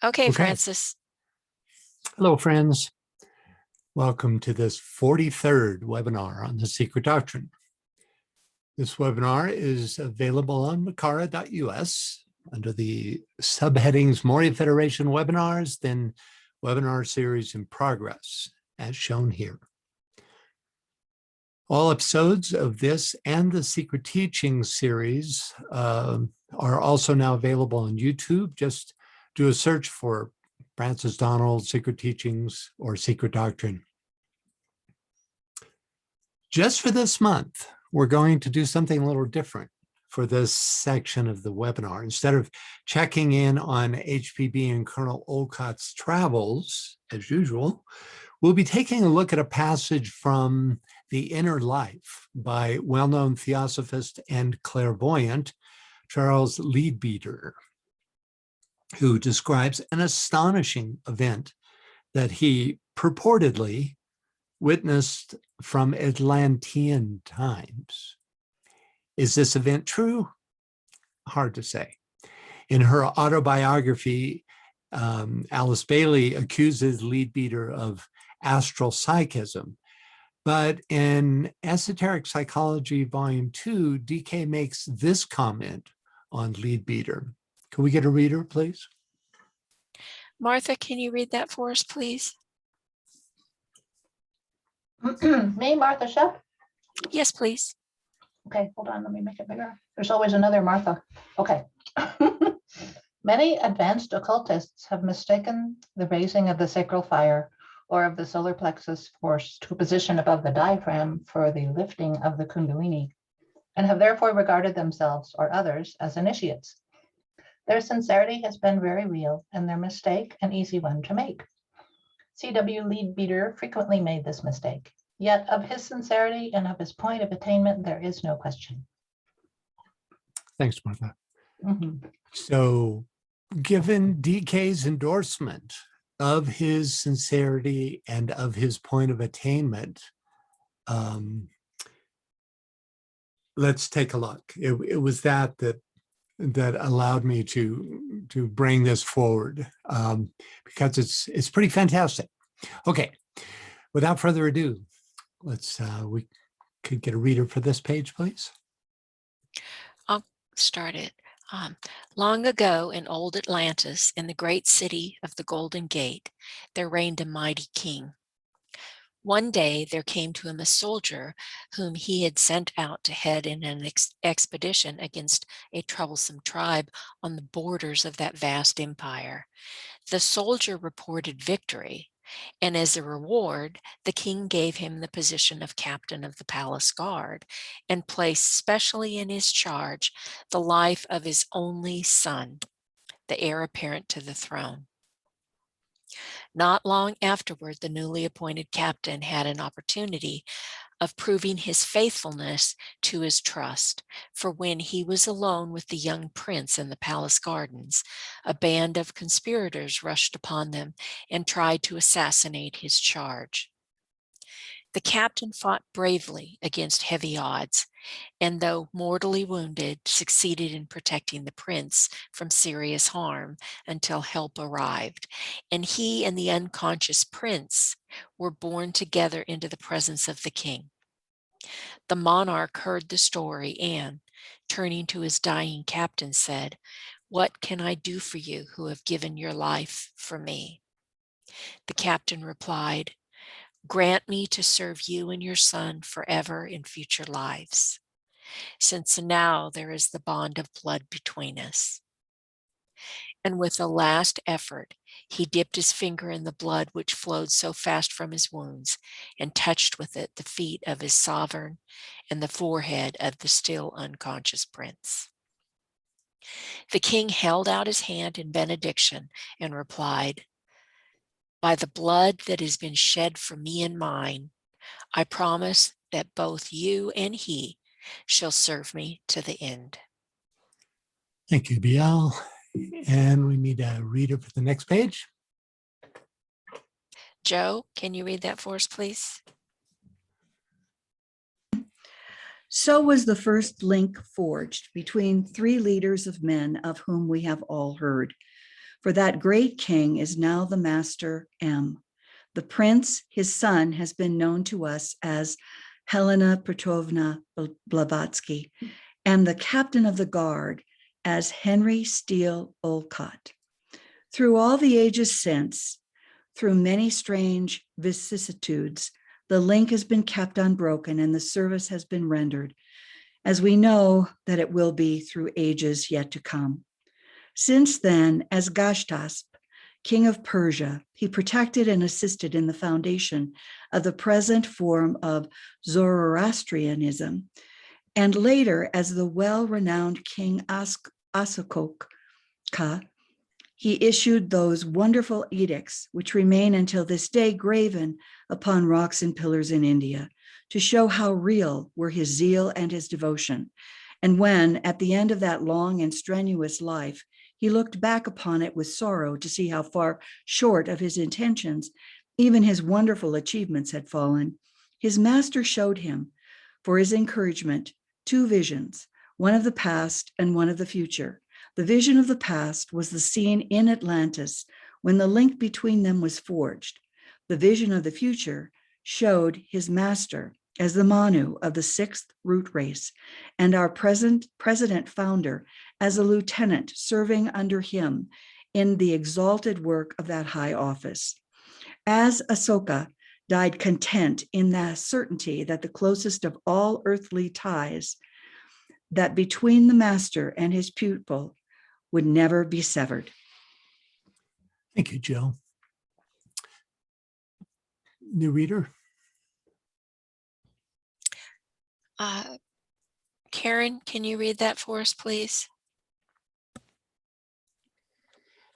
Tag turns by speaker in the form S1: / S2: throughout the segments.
S1: Okay,
S2: Okay.
S1: Francis.
S2: Hello, friends. Welcome to this 43rd webinar on the Secret Doctrine. This webinar is available on makara.us under the subheadings Moria Federation webinars, then webinar series in progress, as shown here. All episodes of this and the Secret Teachings series are also now available on YouTube. Just do a search for Francis Donald, Secret Teachings, or Secret Doctrine. Just for this month, we're going to do something a little different for this section of the webinar. Instead of checking in on HPB and Colonel Olcott's travels, as usual, we'll be taking a look at a passage from The Inner Life by well-known theosophist and clairvoyant Charles Leadbeater, who describes an astonishing event that he purportedly witnessed from Atlantean times. Is this event true? Hard to say. In her autobiography, Alice Bailey accuses Leadbeater of astral psychism, but in Esoteric Psychology, Volume 2, DK makes this comment on Leadbeater. Can we get a reader, please?
S1: Martha, can you read that for us, please?
S3: Me, Martha Shep?
S1: Yes, please.
S3: Okay, hold on, let me make it bigger. There's always another Martha. Okay. Many advanced occultists have mistaken the raising of the sacral fire or of the solar plexus force to a position above the diaphragm for the lifting of the kundalini, and have therefore regarded themselves or others as initiates. Their sincerity has been very real, and their mistake an easy one to make. C.W. Leadbeater frequently made this mistake, yet of his sincerity and of his point of attainment, there is no question.
S2: Thanks, Martha.
S3: Mm-hmm.
S2: So, given DK's endorsement of his sincerity and of his point of attainment, let's take a look. It was that allowed me to bring this forward because it's pretty fantastic. Okay, without further ado, let's we could get a reader for this page, please.
S1: I'll start it. Long ago in old Atlantis, in the great city of the Golden Gate, there reigned a mighty king. One day there came to him a soldier whom he had sent out to head in an expedition against a troublesome tribe on the borders of that vast empire. The soldier reported victory, and as a reward, the king gave him the position of captain of the palace guard and placed specially in his charge the life of his only son, the heir apparent to the throne. Not long afterward, the newly appointed captain had an opportunity of proving his faithfulness to his trust, for when he was alone with the young prince in the palace gardens, a band of conspirators rushed upon them and tried to assassinate his charge. The captain fought bravely against heavy odds, and though mortally wounded, succeeded in protecting the prince from serious harm until help arrived, and he and the unconscious prince were borne together into the presence of the king. The monarch heard the story and, turning to his dying captain, said, "What can I do for you who have given your life for me?" The captain replied, "Grant me to serve you and your son forever in future lives, since now there is the bond of blood between us." And with a last effort, he dipped his finger in the blood which flowed so fast from his wounds and touched with it the feet of his sovereign and the forehead of the still unconscious prince. The king held out his hand in benediction and replied, "By the blood that has been shed for me and mine, I promise that both you and he shall serve me to the end."
S2: Thank you, BL. And we need a reader for the next page.
S1: Joe, can you read that for us, please?
S4: So was the first link forged between three leaders of men of whom we have all heard. For that great king is now the master M. The prince, his son, has been known to us as Helena Petrovna Blavatsky, and the captain of the guard as Henry Steele Olcott. Through all the ages since, through many strange vicissitudes, the link has been kept unbroken and the service has been rendered, as we know that it will be through ages yet to come. Since then, as Gashtasp, king of Persia, he protected and assisted in the foundation of the present form of Zoroastrianism, and later as the well-renowned King Ashoka, he issued those wonderful edicts which remain until this day graven upon rocks and pillars in India to show how real were his zeal and his devotion. And when, at the end of that long and strenuous life, he looked back upon it with sorrow to see how far short of his intentions even his wonderful achievements had fallen, his master showed him, for his encouragement, two visions, one of the past and one of the future. The vision of the past was the scene in Atlantis when the link between them was forged. The vision of the future showed his master as the Manu of the sixth root race, and our present president founder as a lieutenant serving under him in the exalted work of that high office. As Ashoka died content in the certainty that the closest of all earthly ties, that between the master and his pupil would never be severed.
S2: Thank you, Jill. New reader?
S1: Karen, can you read that for us, please?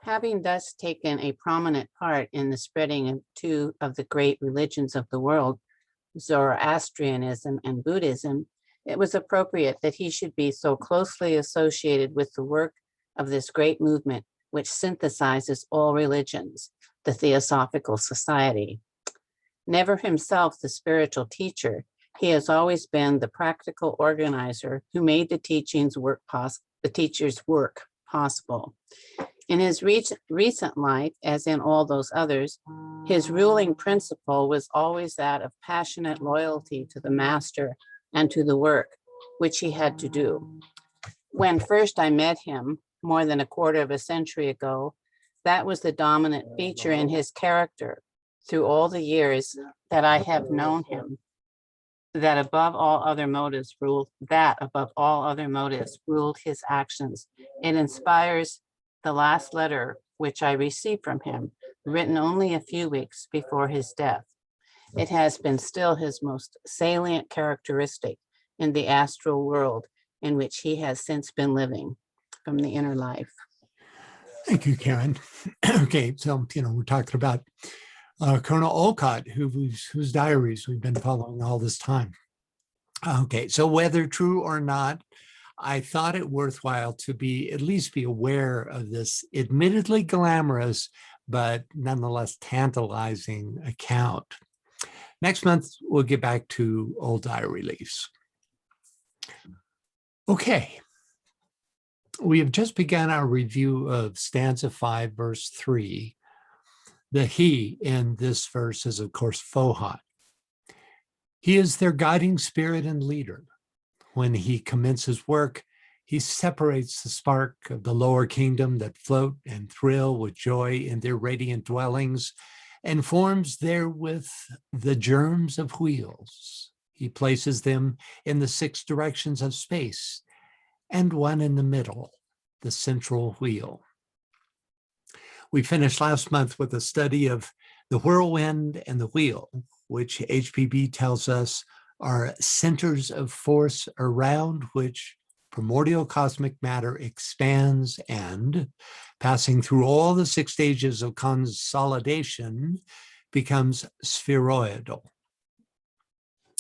S5: Having thus taken a prominent part in the spreading of two of the great religions of the world, Zoroastrianism and Buddhism, it was appropriate that he should be so closely associated with the work of this great movement, which synthesizes all religions, the Theosophical Society. Never himself the spiritual teacher, he has always been the practical organizer who made the teacher's work possible. In his recent life, as in all those others, his ruling principle was always that of passionate loyalty to the master and to the work which he had to do. When first I met him, more than a quarter of a century ago, that was the dominant feature in his character through all the years that I have known him, that above all other motives ruled his actions. It inspires the last letter which I received from him, written only a few weeks before his death. It has been still his most salient characteristic in the astral world in which he has since been living from the inner life.
S2: Thank you, Karen. Okay, so, we're talking about Colonel Olcott, whose diaries we've been following all this time. Okay, so whether true or not, I thought it worthwhile to at least be aware of this admittedly glamorous, but nonetheless tantalizing account. Next month, we'll get back to old diary leaves. Okay. We have just begun our review of stanza 5, verse 3. The he in this verse is, of course, Fohat. He is their guiding spirit and leader. When he commences work, he separates the spark of the lower kingdom that float and thrill with joy in their radiant dwellings and forms therewith the germs of wheels. He places them in the 6 directions of space and one in the middle, the central wheel. We finished last month with a study of the whirlwind and the wheel, which HPB tells us are centers of force around which primordial cosmic matter expands and, passing through all the 6 stages of consolidation, becomes spheroidal.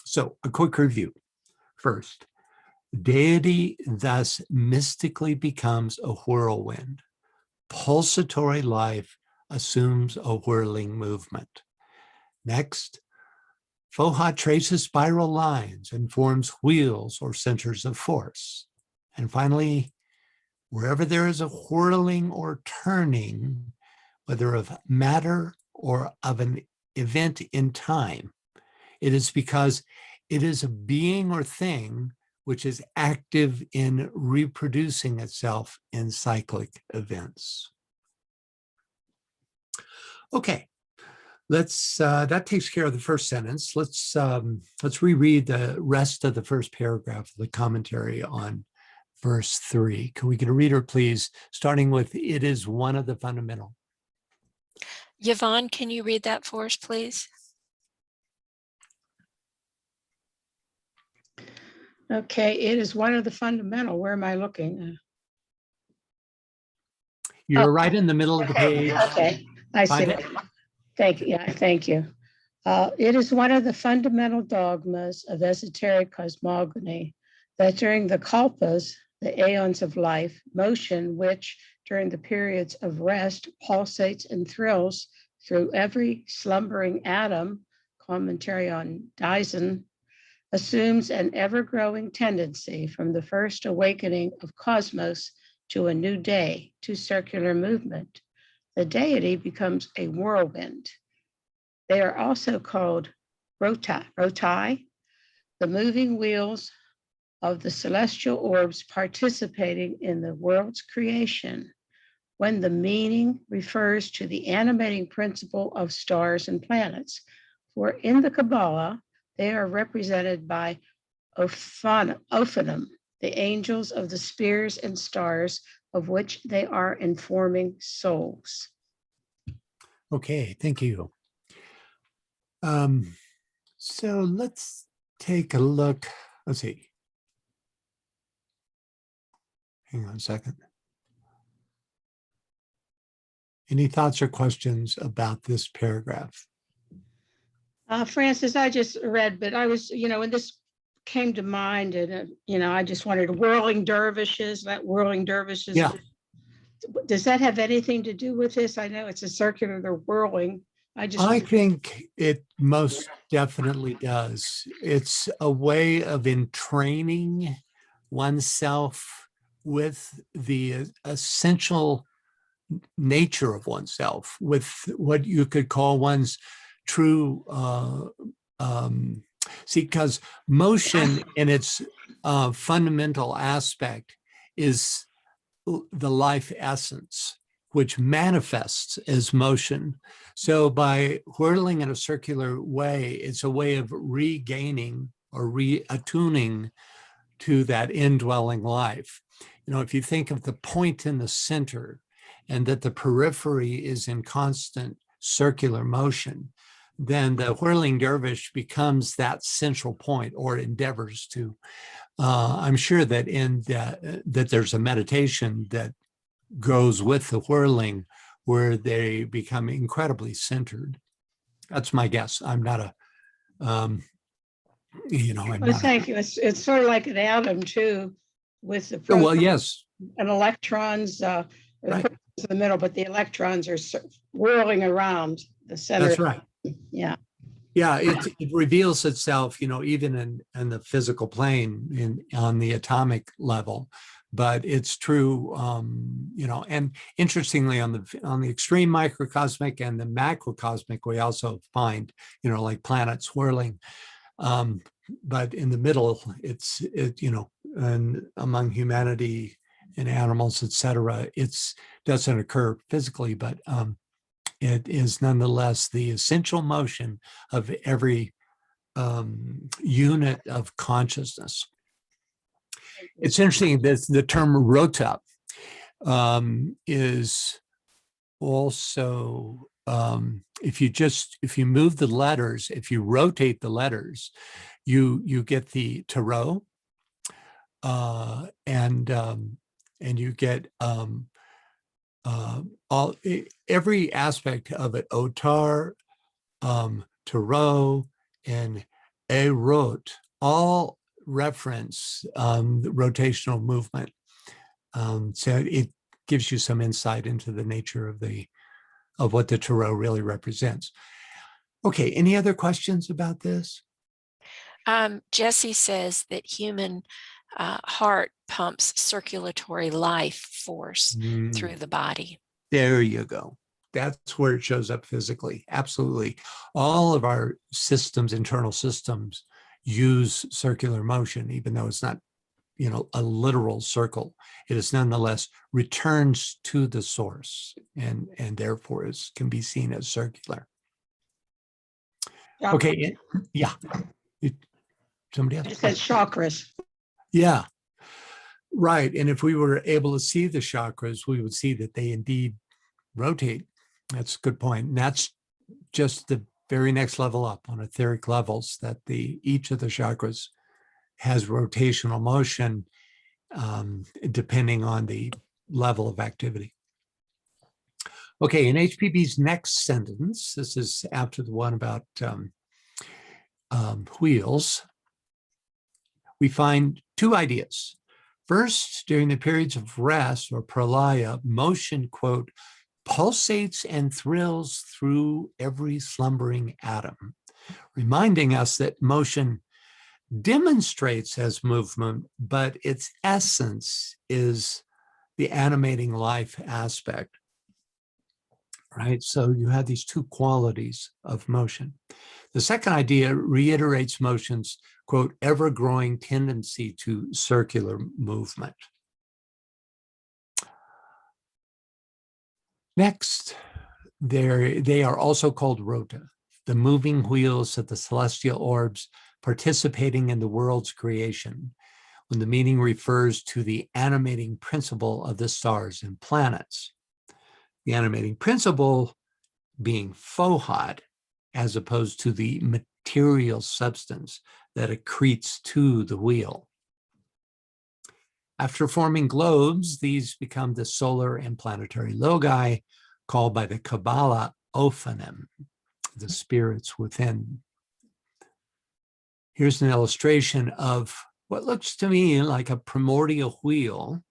S2: So a quick review. First, deity thus mystically becomes a whirlwind. Pulsatory life assumes a whirling movement. Next, Fohat traces spiral lines and forms wheels or centers of force. And finally, Wherever there is a whirling or turning, whether of matter or of an event in time, it is because it is a being or thing which is active in reproducing itself in cyclic events. Okay, that takes care of the first sentence. Let's reread the rest of the first paragraph of the commentary on verse 3. Can we get a reader, please, starting with "It is one of the fundamental."
S1: Yvonne, can you read that for us, please?
S6: Okay, it is one of the fundamental. Where am I looking?
S2: You're right in the middle of the page.
S6: Okay, I see.
S2: Find it?
S6: Thank you. Yeah, thank you. It is one of the fundamental dogmas of esoteric cosmogony that during the kalpas, the aeons of life, motion, which during the periods of rest pulsates and thrills through every slumbering atom, commentary on Dzyan, assumes an ever-growing tendency from the first awakening of cosmos to a new day, to circular movement. The deity becomes a whirlwind. They are also called rotai, the moving wheels of the celestial orbs participating in the world's creation, when the meaning refers to the animating principle of stars and planets. For in the Kabbalah, they are represented by Ophanim, the angels of the spheres and stars of which they are informing souls.
S2: Okay, thank you. So let's take a look. Let's see. Hang on a second. Any thoughts or questions about this paragraph?
S6: Francis, I just read, but I was, when this came to mind, and, I just wondered, whirling dervishes,
S2: Yeah.
S6: Does that have anything to do with this? I know it's a circular, they're whirling.
S2: I think it most definitely does. It's a way of entraining oneself with the essential nature of oneself, with what you could call one's true, because motion in its fundamental aspect is the life essence, which manifests as motion. So by whirling in a circular way, it's a way of regaining or reattuning to that indwelling life. If you think of the point in the center and that the periphery is in constant circular motion, then the whirling dervish becomes that central point, or endeavors to. I'm sure that that there's a meditation that goes with the whirling where they become incredibly centered. That's my guess. I'm not a, I'm not.
S6: Thank you. It's sort of like an atom too, with the
S2: Well, yes.
S6: and electrons,
S2: Right.
S6: in the middle, but the electrons are whirling around the center.
S2: That's right.
S6: Yeah.
S2: Yeah, it reveals itself, even in the physical plane, on the atomic level. But it's true, and interestingly, on the extreme microcosmic and the macrocosmic, we also find, like planets whirling. But in the middle, and among humanity and animals, etc., it doesn't occur physically, but it is nonetheless the essential motion of every unit of consciousness. It's interesting that the term rota is also, if you move the letters, if you rotate the letters, you get the tarot, and you get every aspect of it: otar, tarot, and erot, all reference the rotational movement. So it gives you some insight into the nature of what the tarot really represents. Okay, any other questions about this?
S1: Jesse says that human heart pumps circulatory life force through the body.
S2: There you go. That's where it shows up physically. Absolutely. All of our systems, internal systems, use circular motion, even though it's not, a literal circle. It is nonetheless returns to the source and therefore can be seen as circular.
S6: Yeah.
S2: Okay. Yeah. Somebody else.
S6: It says chakras.
S2: Yeah. Right. And if we were able to see the chakras, we would see that they indeed rotate. That's a good point. And that's just the very next level up on etheric levels, that each of the chakras has rotational motion depending on the level of activity. Okay, in HPB's next sentence, this is after the one about wheels, we find two ideas. First, during the periods of rest or pralaya, motion, quote, pulsates and thrills through every slumbering atom, reminding us that motion demonstrates as movement, but its essence is the animating life aspect, right? So you have these two qualities of motion. The second idea reiterates motion's, quote, ever-growing tendency to circular movement. Next, they are also called rota, the moving wheels of the celestial orbs participating in the world's creation, when the meaning refers to the animating principle of the stars and planets. The animating principle being fohad, as opposed to the material substance that accretes to the wheel. After forming globes, these become the solar and planetary logi, called by the Kabbalah Ophanim, the spirits within. Here's an illustration of what looks to me like a primordial wheel,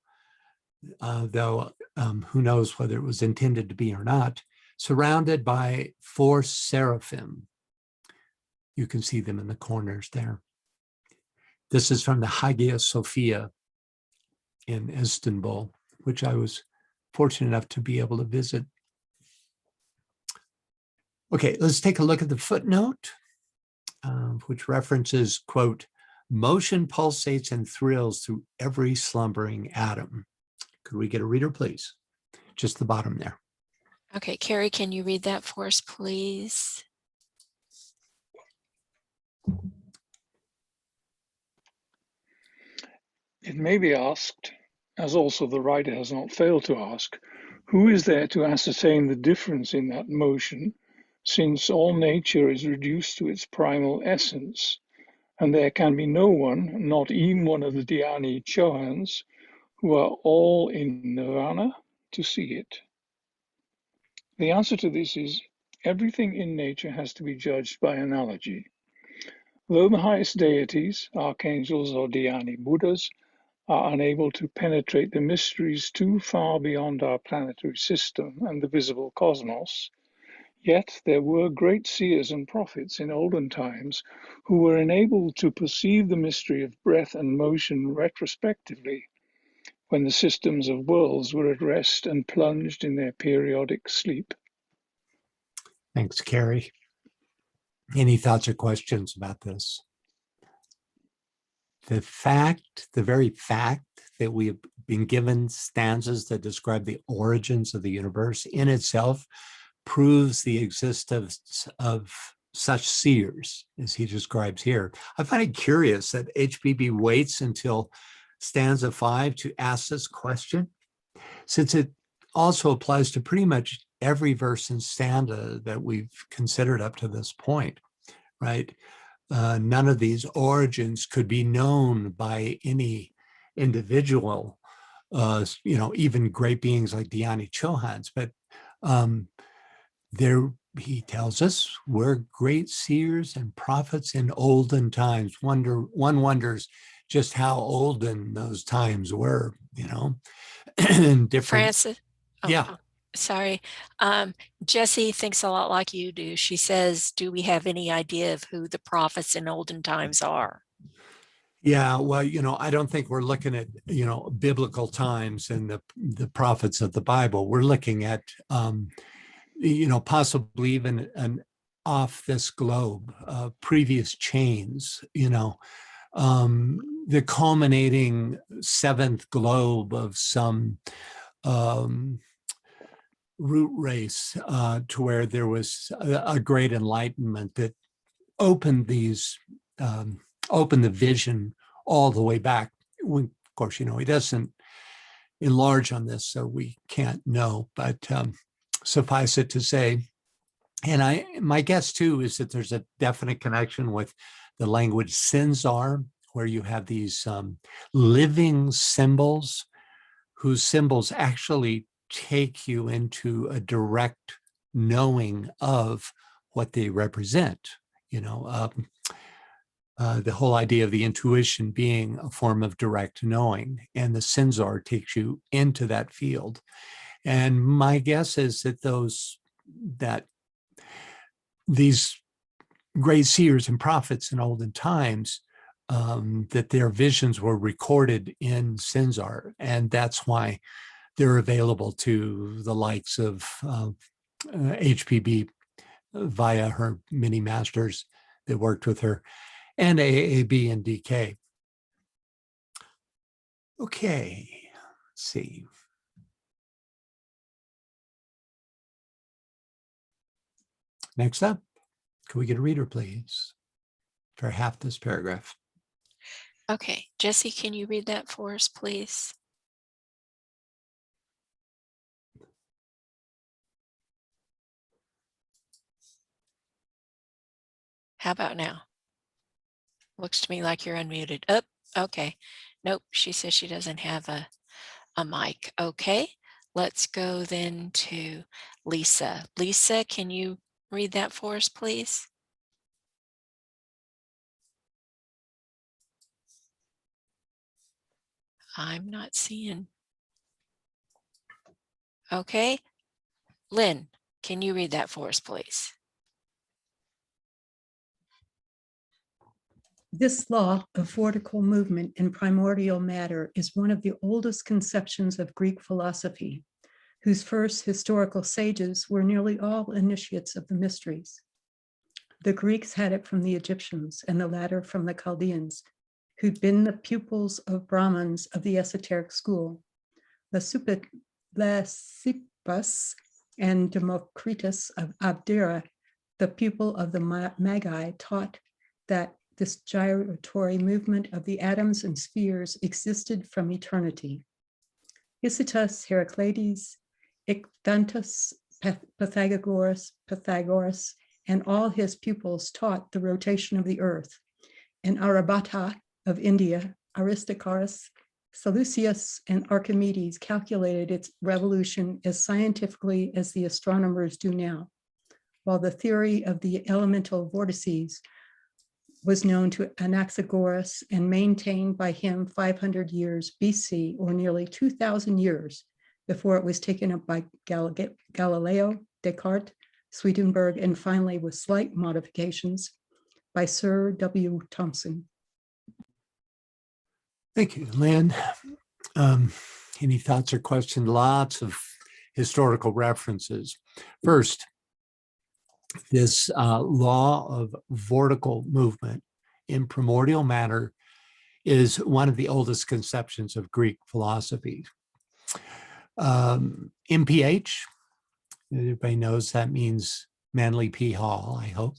S2: though who knows whether it was intended to be or not, surrounded by 4 seraphim. You can see them in the corners there. This is from the Hagia Sophia in Istanbul, which I was fortunate enough to be able to visit. Okay, let's take a look at the footnote, which references, quote, motion pulsates and thrills through every slumbering atom. Could we get a reader, please? Just the bottom there.
S1: Okay, Carrie, can you read that for us, please?
S7: It may be asked, as also the writer has not failed to ask, who is there to ascertain the difference in that motion, since all nature is reduced to its primal essence, and there can be no one, not even one of the Dhyani Chohans, who are all in nirvana, to see it? The answer to this is, everything in nature has to be judged by analogy. Though the highest deities, archangels or Dhyani Buddhas, are unable to penetrate the mysteries too far beyond our planetary system and the visible cosmos, yet there were great seers and prophets in olden times who were enabled to perceive the mystery of breath and motion retrospectively, when the systems of worlds were at rest and plunged in their periodic sleep.
S2: Thanks, Carrie. Any thoughts or questions about this? The very fact that we have been given stanzas that describe the origins of the universe in itself proves the existence of such seers as he describes here. I find it curious that HPB waits until stanza 5 to ask this question, since it also applies to pretty much every verse and stanza that we've considered up to this point, right? None of these origins could be known by any individual, even great beings like Dhyani Chohans, but he tells us we're great seers and prophets in olden times. One wonders just how olden those times were, and different.
S1: Francis? Oh,
S2: Yeah.
S1: Sorry. Jessie thinks a lot like you do. She says, do we have any idea of who the prophets in olden times are?
S2: Yeah, well, I don't think we're looking at, biblical times and the prophets of the Bible. We're looking at, possibly even an off this globe, previous chains, the culminating seventh globe of some root race, to where there was a great enlightenment that opened opened the vision all the way back. Of course, he doesn't enlarge on this, so we can't know, but suffice it to say, and my guess too is that there's a definite connection with the language Sinzar, where you have these living symbols whose symbols actually take you into a direct knowing of what they represent. The whole idea of the intuition being a form of direct knowing, and the Sinzar takes you into that field. And my guess is that these great seers and prophets in olden times, that their visions were recorded in Sinzar, and that's why they're available to the likes of HPB via her mini masters that worked with her, and AAB and DK. Okay, let's see. Next up, can we get a reader, please, for half this paragraph?
S1: Okay, Jesse, can you read that for us, please? How about now? Looks to me like you're unmuted. Oh, okay. Nope, she says she doesn't have a mic. Okay, let's go then to Lisa. Lisa, can you read that for us, please? I'm not seeing. Okay, Lynn, can you read that for us, please?
S8: This law of vortical movement in primordial matter is one of the oldest conceptions of Greek philosophy, whose first historical sages were nearly all initiates of the mysteries. The Greeks had it from the Egyptians, and the latter from the Chaldeans, who'd been the pupils of Brahmins of the esoteric school. Leucippus and Democritus of Abdera, the pupil of the Magi, taught that this gyratory movement of the atoms and spheres existed from eternity. Hicetus, Heraclides, Ictantus, Pythagoras, and all his pupils taught the rotation of the earth. And Aryabhata of India, Aristarchus, Seleucus, and Archimedes calculated its revolution as scientifically as the astronomers do now, while the theory of the elemental vortices was known to Anaxagoras and maintained by him 500 years BC, or nearly 2,000 years before it was taken up by Galileo, Descartes, Swedenborg, and finally, with slight modifications, by Sir W. Thomson.
S2: Thank you, Lynn. Any thoughts or questions? Lots of historical references. First, this law of vortical movement in primordial matter is one of the oldest conceptions of Greek philosophy. MPH, everybody knows that means Manly P. Hall, I hope,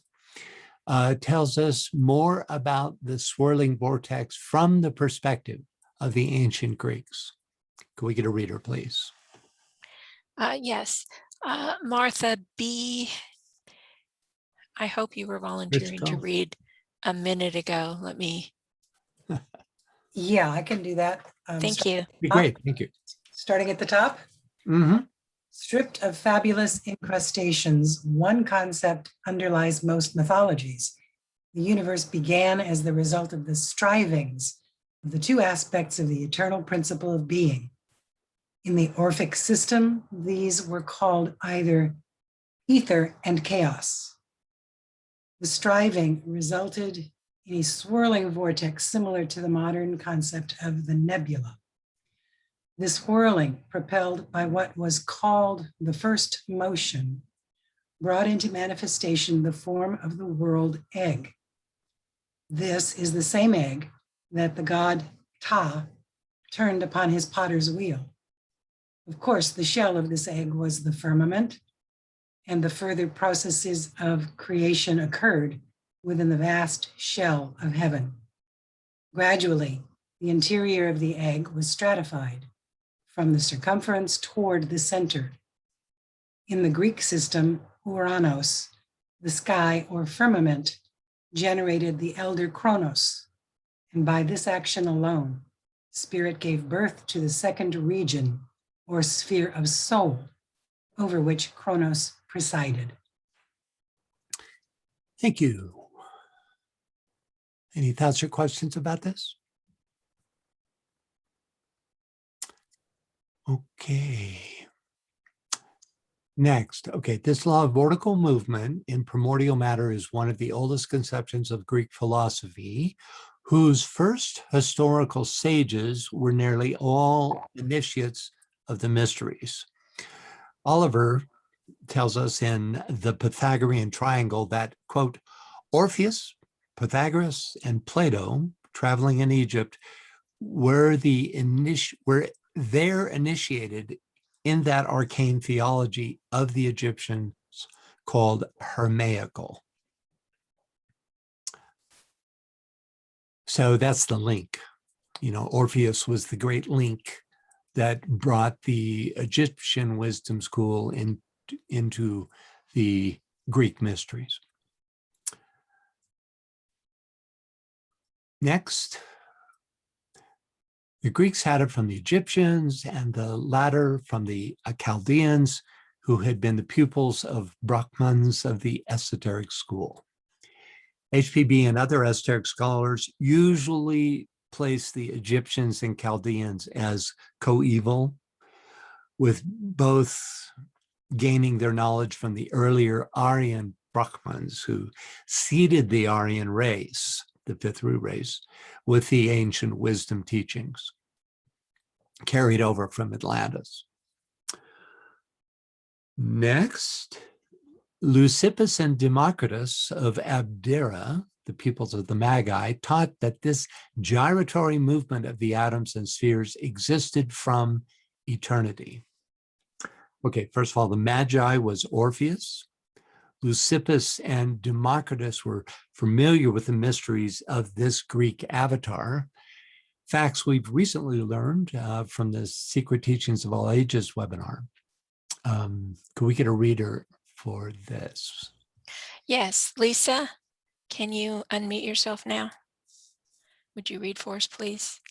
S2: tells us more about the swirling vortex from the perspective of the ancient Greeks. Can we get a reader, please?
S1: Yes, Martha B. I hope you were volunteering to read a minute ago. Let me.
S9: Yeah, I can do that.
S1: Thank you.
S2: Be great. Thank you.
S9: Starting at the top.
S2: Mm-hmm.
S9: Stripped of fabulous incrustations, one concept underlies most mythologies. The universe began as the result of the strivings of the two aspects of the eternal principle of being. In the Orphic system, these were called either ether and chaos. The striving resulted in a swirling vortex similar to the modern concept of the nebula. This whirling, propelled by what was called the first motion, brought into manifestation the form of the world egg. This is the same egg that the god Ta turned upon his potter's wheel. Of course, the shell of this egg was the firmament, and the further processes of creation occurred within the vast shell of heaven. Gradually, the interior of the egg was stratified from the circumference toward the center. In the Greek system, Uranos, the sky or firmament, generated the elder Chronos, and by this action alone, spirit gave birth to the second region or sphere of soul, over which Chronos presided.
S2: Thank you. Any thoughts or questions about this? Okay. Next, okay, this law of vortical movement in primordial matter is one of the oldest conceptions of Greek philosophy, whose first historical sages were nearly all initiates of the mysteries. Oliver tells us in the Pythagorean triangle that, quote, Orpheus, Pythagoras, and Plato, traveling in Egypt, were there initiated in that arcane theology of the Egyptians called Hermaical. So that's the link. You know, Orpheus was the great link that brought the Egyptian wisdom school into the Greek mysteries. Next, the Greeks had it from the Egyptians and the latter from the Chaldeans, who had been the pupils of Brahmans of the esoteric school. HPB and other esoteric scholars usually place the Egyptians and Chaldeans as coeval, with both gaining their knowledge from the earlier Aryan Brahmans who seeded the Aryan race, the fifth root race, with the ancient wisdom teachings carried over from Atlantis. Next, Leucippus and Democritus of Abdera, the pupils of the Magi, taught that this gyratory movement of the atoms and spheres existed from eternity. Okay, first of all, the Magi was Orpheus. Leucippus and Democritus were familiar with the mysteries of this Greek avatar. Facts we've recently learned from the Secret Teachings of All Ages webinar. Could we get a reader for this?
S1: Yes, Lisa, can you unmute yourself now? Would you read for us, please?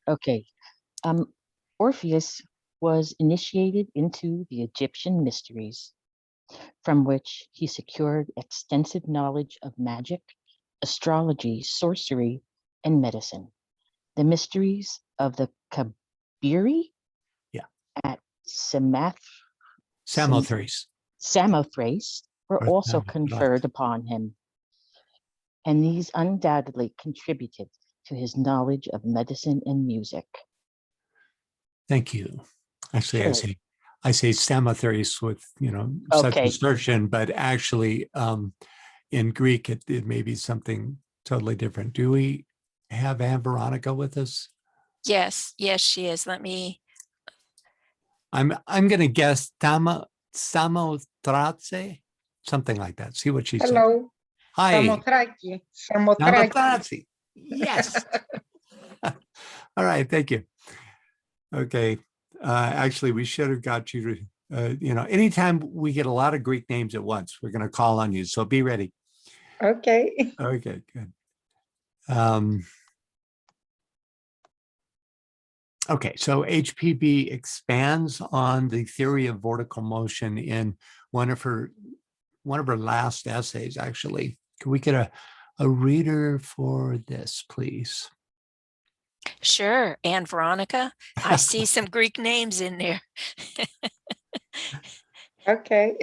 S10: Okay. Orpheus was initiated into the Egyptian mysteries, from which he secured extensive knowledge of magic, astrology, sorcery, and medicine. The mysteries of the Kabiri at
S2: Samothrace.
S10: Were also conferred upon him, and these undoubtedly contributed to his knowledge of medicine and music.
S2: Thank you. Actually,
S10: Sure.
S2: I say Samothrace with, such
S10: Okay.
S2: assertion, but actually in Greek, it may be something totally different. Do we have Aunt Veronica with us?
S1: Yes, she is. Let me.
S2: I'm going to guess Samothrace, something like that. See what she said.
S11: Hello.
S2: Hi.
S11: Samothraki.
S2: Samothrace. Yes. All right. Thank you. Okay. Actually, we should have got you to, anytime we get a lot of Greek names at once, we're going to call on you. So be ready.
S11: Okay.
S2: Okay, good. Okay, so HPB expands on the theory of vortical motion in one of her last essays, actually. Can we get a reader for this, please?
S1: Sure, Aunt Veronica. I see some Greek names in there.
S11: Okay.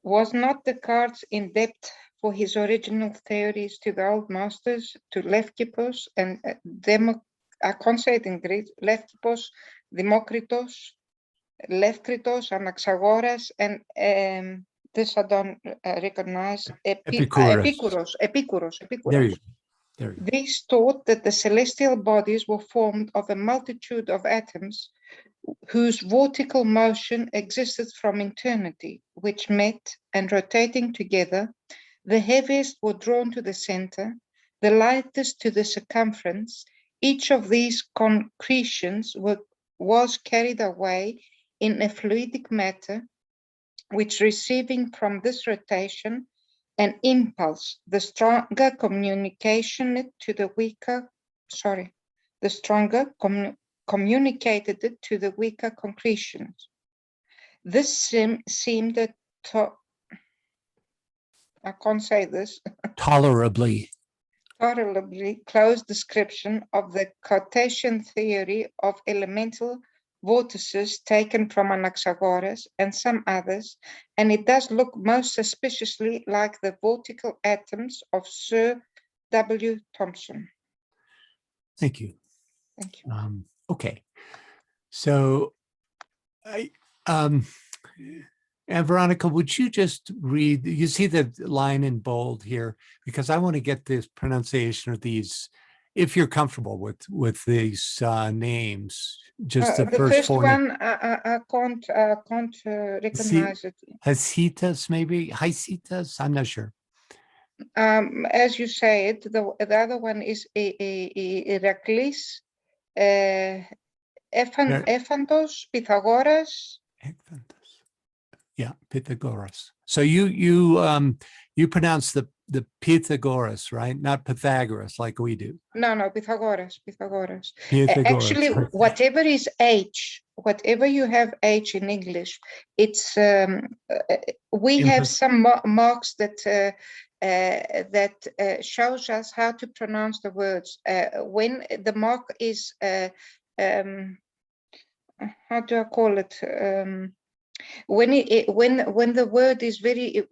S11: Was not Descartes in debt for his original theories to the old masters, to Lefkippos and I can't say it in Greek, Lefkippos, Demokritos, Lefkritos, Anaxagoras, and this I don't recognize,
S2: Epicurus.
S11: Epicurus.
S2: There you go. There you go.
S11: These taught that the celestial bodies were formed of a multitude of atoms whose vortical motion existed from eternity, which met and rotating together, the heaviest were drawn to the center, the lightest to the circumference. Each of these concretions was carried away in a fluidic matter, which receiving from this rotation an impulse, the stronger communicated it to the weaker concretions. This seemed a I can't say this.
S2: Tolerably
S11: Close description of the Cartesian theory of elemental vortices taken from Anaxagoras and some others, and it does look most suspiciously like the vortical atoms of Sir W. Thomson.
S2: Thank you.
S11: Thank you.
S2: Okay. So and Veronica, would you just read, you see the line in bold here, because I want to get this pronunciation of these, if you're comfortable with these names, just the first four
S11: one, I can't recognize it.
S2: Hasitas, maybe? Hasitas? I'm not sure.
S11: As you say it, the other one is Heracles, Ephantos, Pythagoras.
S2: Yeah, Pythagoras. So you pronounce the Pythagoras, right? Not Pythagoras like we do.
S11: No, Pythagoras.
S2: Pythagoras.
S11: Actually, whatever is H, whatever you have H in English, it's we have some marks that that shows us how to pronounce the words. When the mark is how do I call it? When the word is very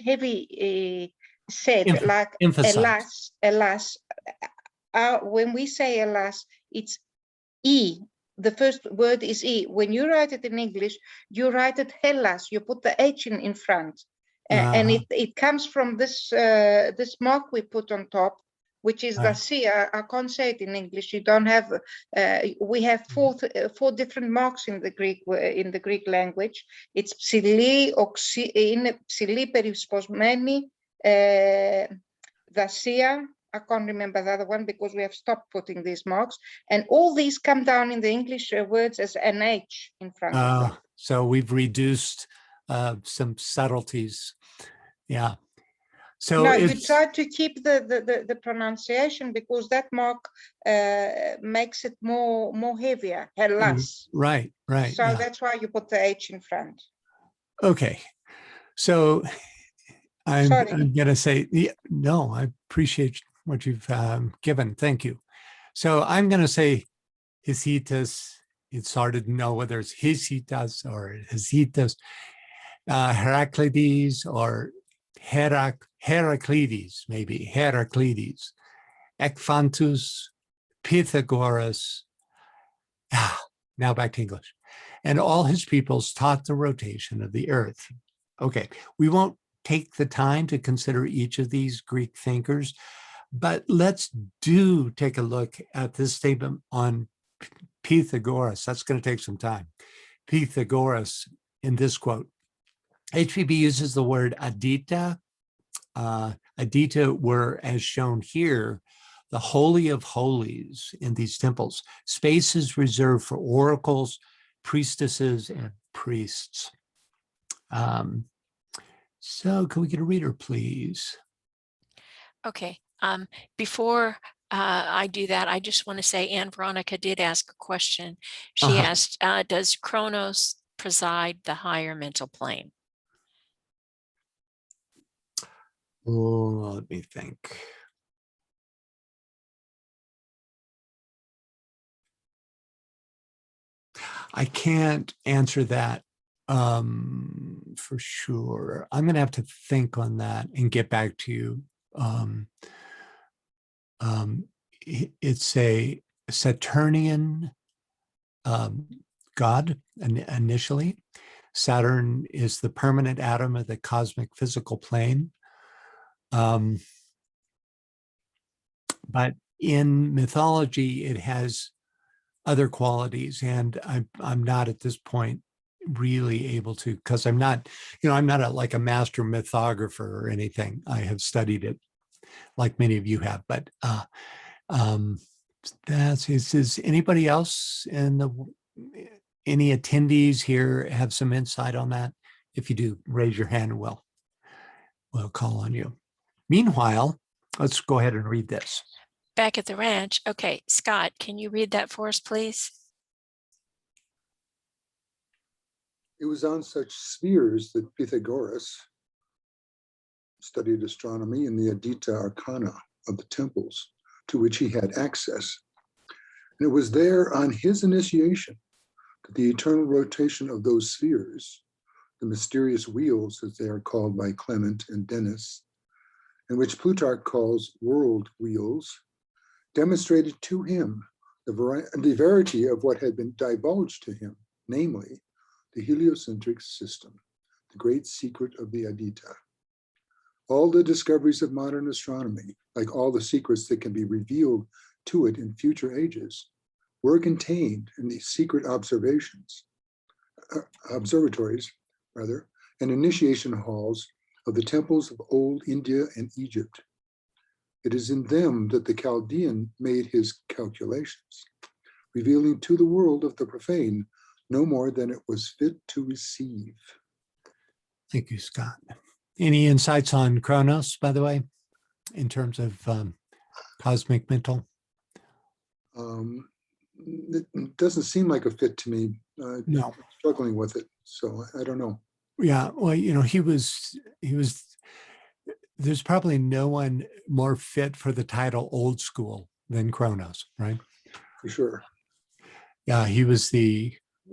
S11: heavy said, like alas, when we say alas, it's E. The first word is E. When you write it in English, you write it Hellas. You put the H in front, and it comes from this this mark we put on top, which is the C. I can't say it in English. You don't have. We have four different marks in the Greek language. It's ψηλή, είναι ψηλή περισποσμένη, δασία. I can't remember the other one because we have stopped putting these marks, and all these come down in the English words as an H in front of them.
S2: So we've reduced some subtleties. Yeah. So
S11: no, you try to keep the pronunciation because that mark makes it more heavier. Hellas.
S2: Right.
S11: So that's why you put the H in front.
S2: Okay. So I'm going to say, no, I appreciate what you've given. Thank you. So I'm going to say Hisitas. It's hard to know whether it's Hisitas or Hisitas, Heraclides or Heraclides, maybe Heraclides, Ekphantus, Pythagoras. Now back to English. And all his peoples taught the rotation of the earth. Okay, we won't take the time to consider each of these Greek thinkers, but let's take a look at this statement on Pythagoras. That's going to take some time. Pythagoras in this quote. HPB uses the word adita. Adita were, as shown here, the holy of holies in these temples. Spaces reserved for oracles, priestesses, and priests. So can we get a reader, please?
S1: Okay. Before I do that, I just want to say Anne Veronica did ask a question. She asked, does Kronos preside the higher mental plane?
S2: Oh, let me think. I can't answer that For sure. I'm going to have to think on that and get back to you. It's a Saturnian god initially. Saturn is the permanent atom of the cosmic physical plane. But in mythology, it has other qualities, and I'm not at this point really able to, because I'm not like a master mythographer or anything. I have studied it like many of you have, but is anybody else any attendees here have some insight on that? If you do, raise your hand and we'll call on you. Meanwhile, let's go ahead and read this.
S1: Back at the ranch. Okay, Scott, can you read that for us, please?
S12: It was on such spheres that Pythagoras studied astronomy in the Aditya Arcana of the temples to which he had access. And it was there on his initiation that the eternal rotation of those spheres, the mysterious wheels as they are called by Clement and Dennis, and which Plutarch calls world wheels, demonstrated to him the verity of what had been divulged to him, namely the heliocentric system, the great secret of the Aditya. All the discoveries of modern astronomy, like all the secrets that can be revealed to it in future ages, were contained in these secret observatories, and initiation halls of the temples of old India and Egypt. It is in them that the Chaldean made his calculations, revealing to the world of the profane no more than it was fit to receive.
S2: Thank you, Scott. Any insights on Kronos, by the way, in terms of cosmic mental?
S12: It doesn't seem like a fit to me.
S2: No.
S12: I'm struggling with it, so I don't know.
S2: Yeah, well, he was, there's probably no one more fit for the title old school than Kronos, right?
S12: For sure.
S2: Yeah, he was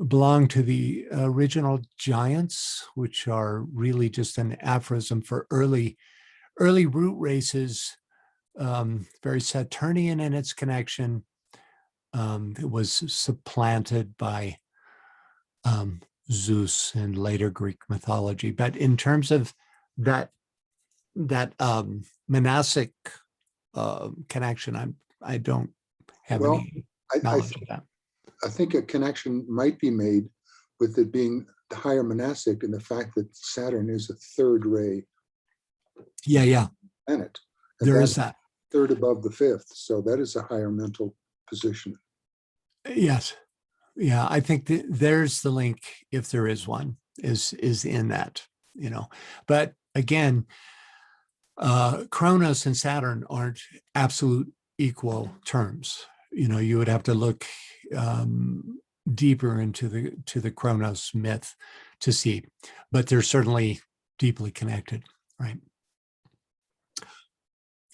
S2: belonged to the original giants, which are really just an aphorism for early root races, very Saturnian in its connection. It was supplanted by Zeus in later Greek mythology. But in terms of that monastic connection, I don't have any knowledge of that.
S12: I think a connection might be made with it being the higher monastic and the fact that Saturn is a third ray planet. And
S2: there is that.
S12: Third above the fifth. So that is a higher mental position.
S2: Yes. Yeah, I think there's the link, if there is one, is in that, But again, Kronos and Saturn aren't absolute equal terms. You would have to look deeper into the Kronos myth to see, but they're certainly deeply connected, right?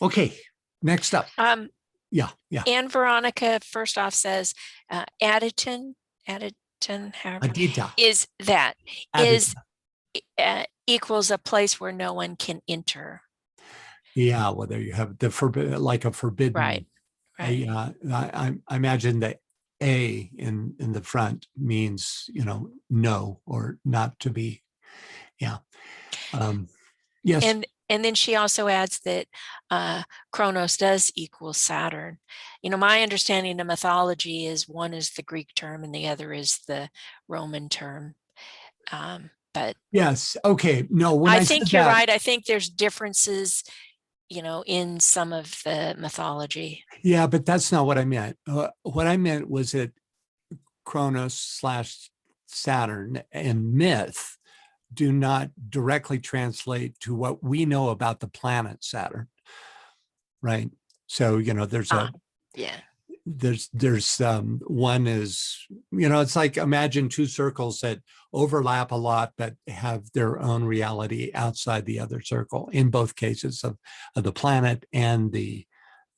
S2: Okay, next up. Yeah.
S1: Anne Veronica first off says Aditya
S2: Aditya
S1: is equals a place where no one can enter.
S2: Yeah, well, there you have the forbidden, like a forbidden.
S1: Right.
S2: I imagine that A in the front means no or not to be. Yeah. Yes.
S1: And then she also adds that Kronos does equal Saturn. My understanding of mythology is one is the Greek term and the other is the Roman term. But
S2: yes, okay. No, when
S1: I think you're right. I think there's differences, in some of the mythology.
S2: Yeah, but that's not what I meant. What I meant was that Kronos/Saturn and myth do not directly translate to what we know about the planet Saturn, right? So, there's one is, it's like imagine two circles that overlap a lot, but have their own reality outside the other circle in both cases of the planet and the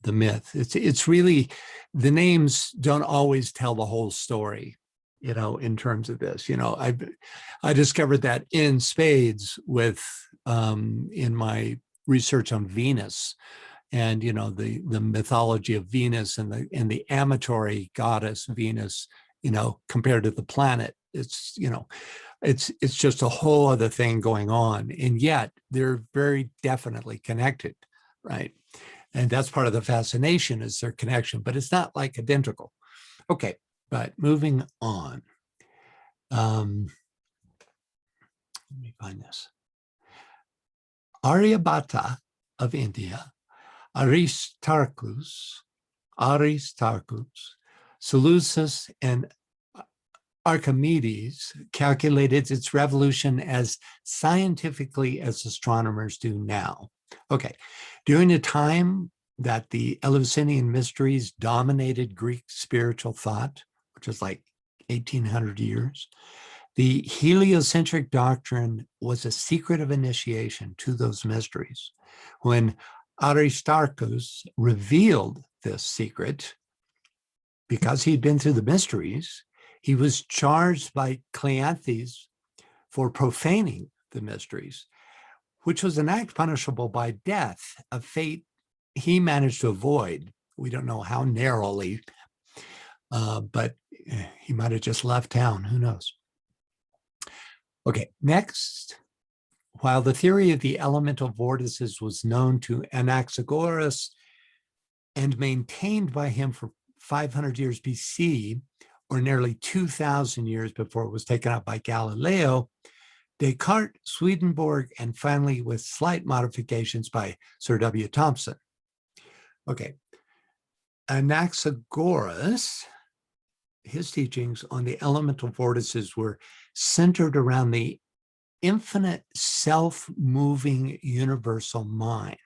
S2: myth. It's really, the names don't always tell the whole story. in terms of this. I discovered that in spades with in my research on Venus, and the mythology of Venus and the amatory goddess Venus, compared to the planet. It's it's just a whole other thing going on, and yet they're very definitely connected, right? And that's part of the fascination, is their connection, but it's not like identical. Okay, but moving on. Let me find this. Aryabhata of India, Aristarchus, Seleucus, and Archimedes calculated its revolution as scientifically as astronomers do now. Okay, during the time that the Eleusinian mysteries dominated Greek spiritual thought, which was like 1800 years, the heliocentric doctrine was a secret of initiation to those mysteries. When Aristarchus revealed this secret, because he'd been through the mysteries, he was charged by Cleanthes for profaning the mysteries, which was an act punishable by death, a fate he managed to avoid. We don't know how narrowly, but he might have just left town. Who knows? Okay, next. While the theory of the elemental vortices was known to Anaxagoras and maintained by him for 500 years BC, or nearly 2,000 years before it was taken up by Galileo, Descartes, Swedenborg, and finally, with slight modifications, by Sir W. Thomson. Okay, Anaxagoras, his teachings on the elemental vortices were centered around the infinite self-moving universal mind.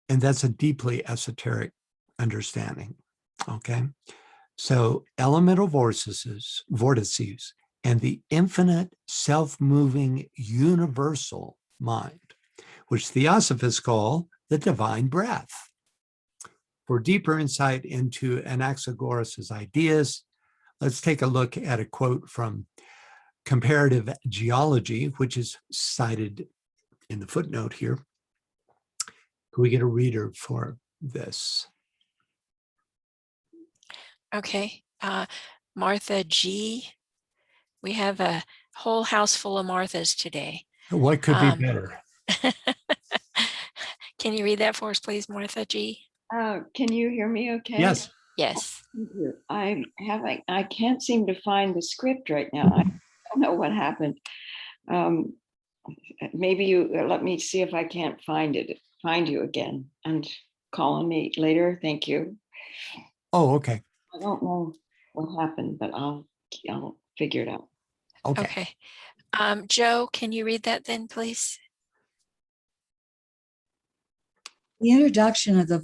S2: And that's a deeply esoteric understanding, okay? So elemental vortices and the infinite self-moving universal mind, which theosophists call the divine breath. For deeper insight into Anaxagoras's ideas, let's take a look at a quote from Comparative Geology, which is cited in the footnote here. Can we get a reader for this?
S1: Okay, Martha G. We have a whole house full of Marthas today.
S2: What could be better?
S1: Can you read that for us, please, Martha G?
S13: Can you hear me okay?
S2: Yes.
S1: Yes.
S13: Thank you. I can't seem to find the script right now. I don't know what happened. Maybe you let me see if I can't find you again and call on me later. Thank you.
S2: Oh, okay.
S13: I don't know what happened, but I'll figure it out.
S1: Okay. Joe, can you read that then, please?
S4: The introduction of the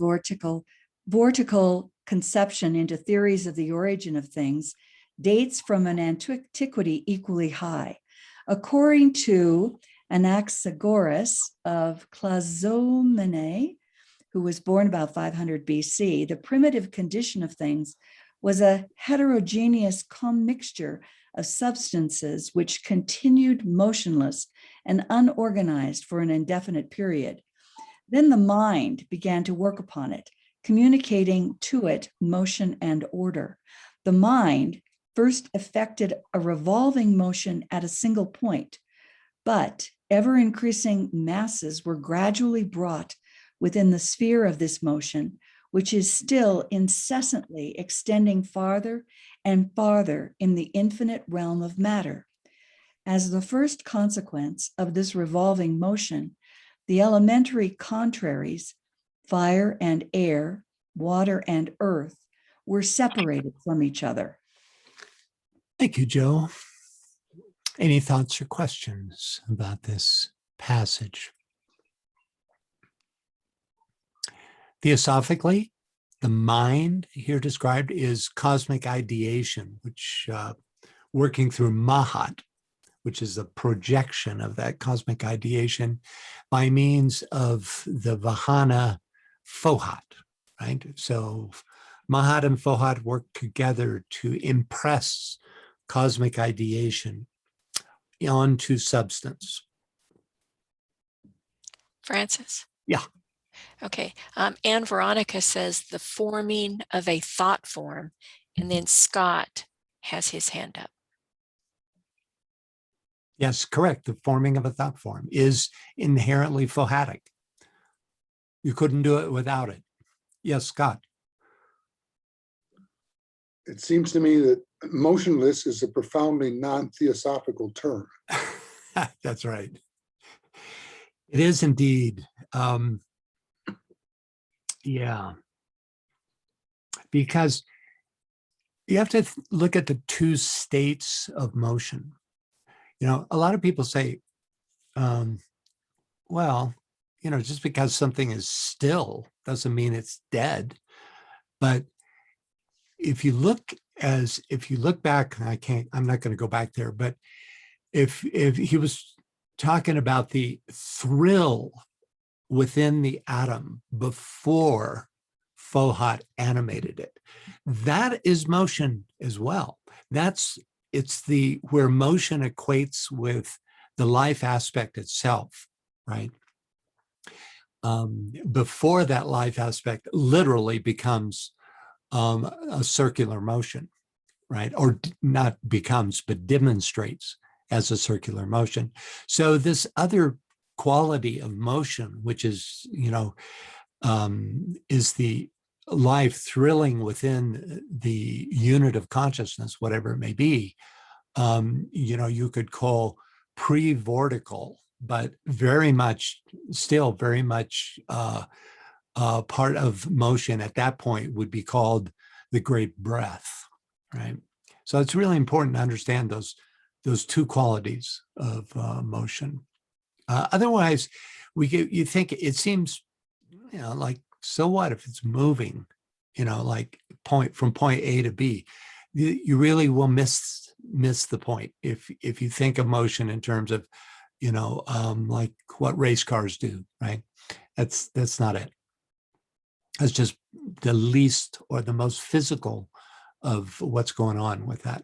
S4: vortical conception into theories of the origin of things dates from an antiquity equally high. According to Anaxagoras of Clazomenae, who was born about 500 BC, the primitive condition of things was a heterogeneous commixture of substances which continued motionless and unorganized for an indefinite period. Then the mind began to work upon it, communicating to it motion and order. The mind first effected a revolving motion at a single point, but ever-increasing masses were gradually brought within the sphere of this motion, which is still incessantly extending farther and farther in the infinite realm of matter. As the first consequence of this revolving motion, the elementary contraries, fire and air, water and earth, were separated from each other.
S2: Thank you, Joe. Any thoughts or questions about this passage? Theosophically, the mind here described is cosmic ideation, which working through Mahat, which is a projection of that cosmic ideation by means of the Vahana Fohat, right? So Mahat and Fohat work together to impress cosmic ideation onto substance.
S1: Francis?
S2: Yeah.
S1: Okay. Anne Veronica says the forming of a thought form, and then Scott has his hand up.
S2: Yes, correct. The forming of a thought form is inherently Fohatic. You couldn't do it without it. Yes, Scott.
S12: It seems to me that motionless is a profoundly non-theosophical term.
S2: That's right. It is indeed. Yeah. Because you have to look at the two states of motion. You know, a lot of people say, well, you know, just because something is still doesn't mean it's dead. But if you look back, I'm not going to go back there, but if he was talking about the thrill within the atom before Fohat animated it, that is motion as well. It's where motion equates with the life aspect itself, right? Before that life aspect literally becomes a circular motion, right? Or not becomes, but demonstrates as a circular motion. So this other quality of motion, which is, you know, is the life thrilling within the unit of consciousness, whatever it may be, you know, you could call pre-vortical, but still very much part of motion at that point would be called the great breath, right? So it's really important to understand those two qualities of motion. Otherwise, you think it seems, you know, like, so what if it's moving, you know, like from point A to B? You really will miss the point if you think of motion in terms of, you know, like what race cars do, right? That's not it. That's just the least or the most physical of what's going on with that.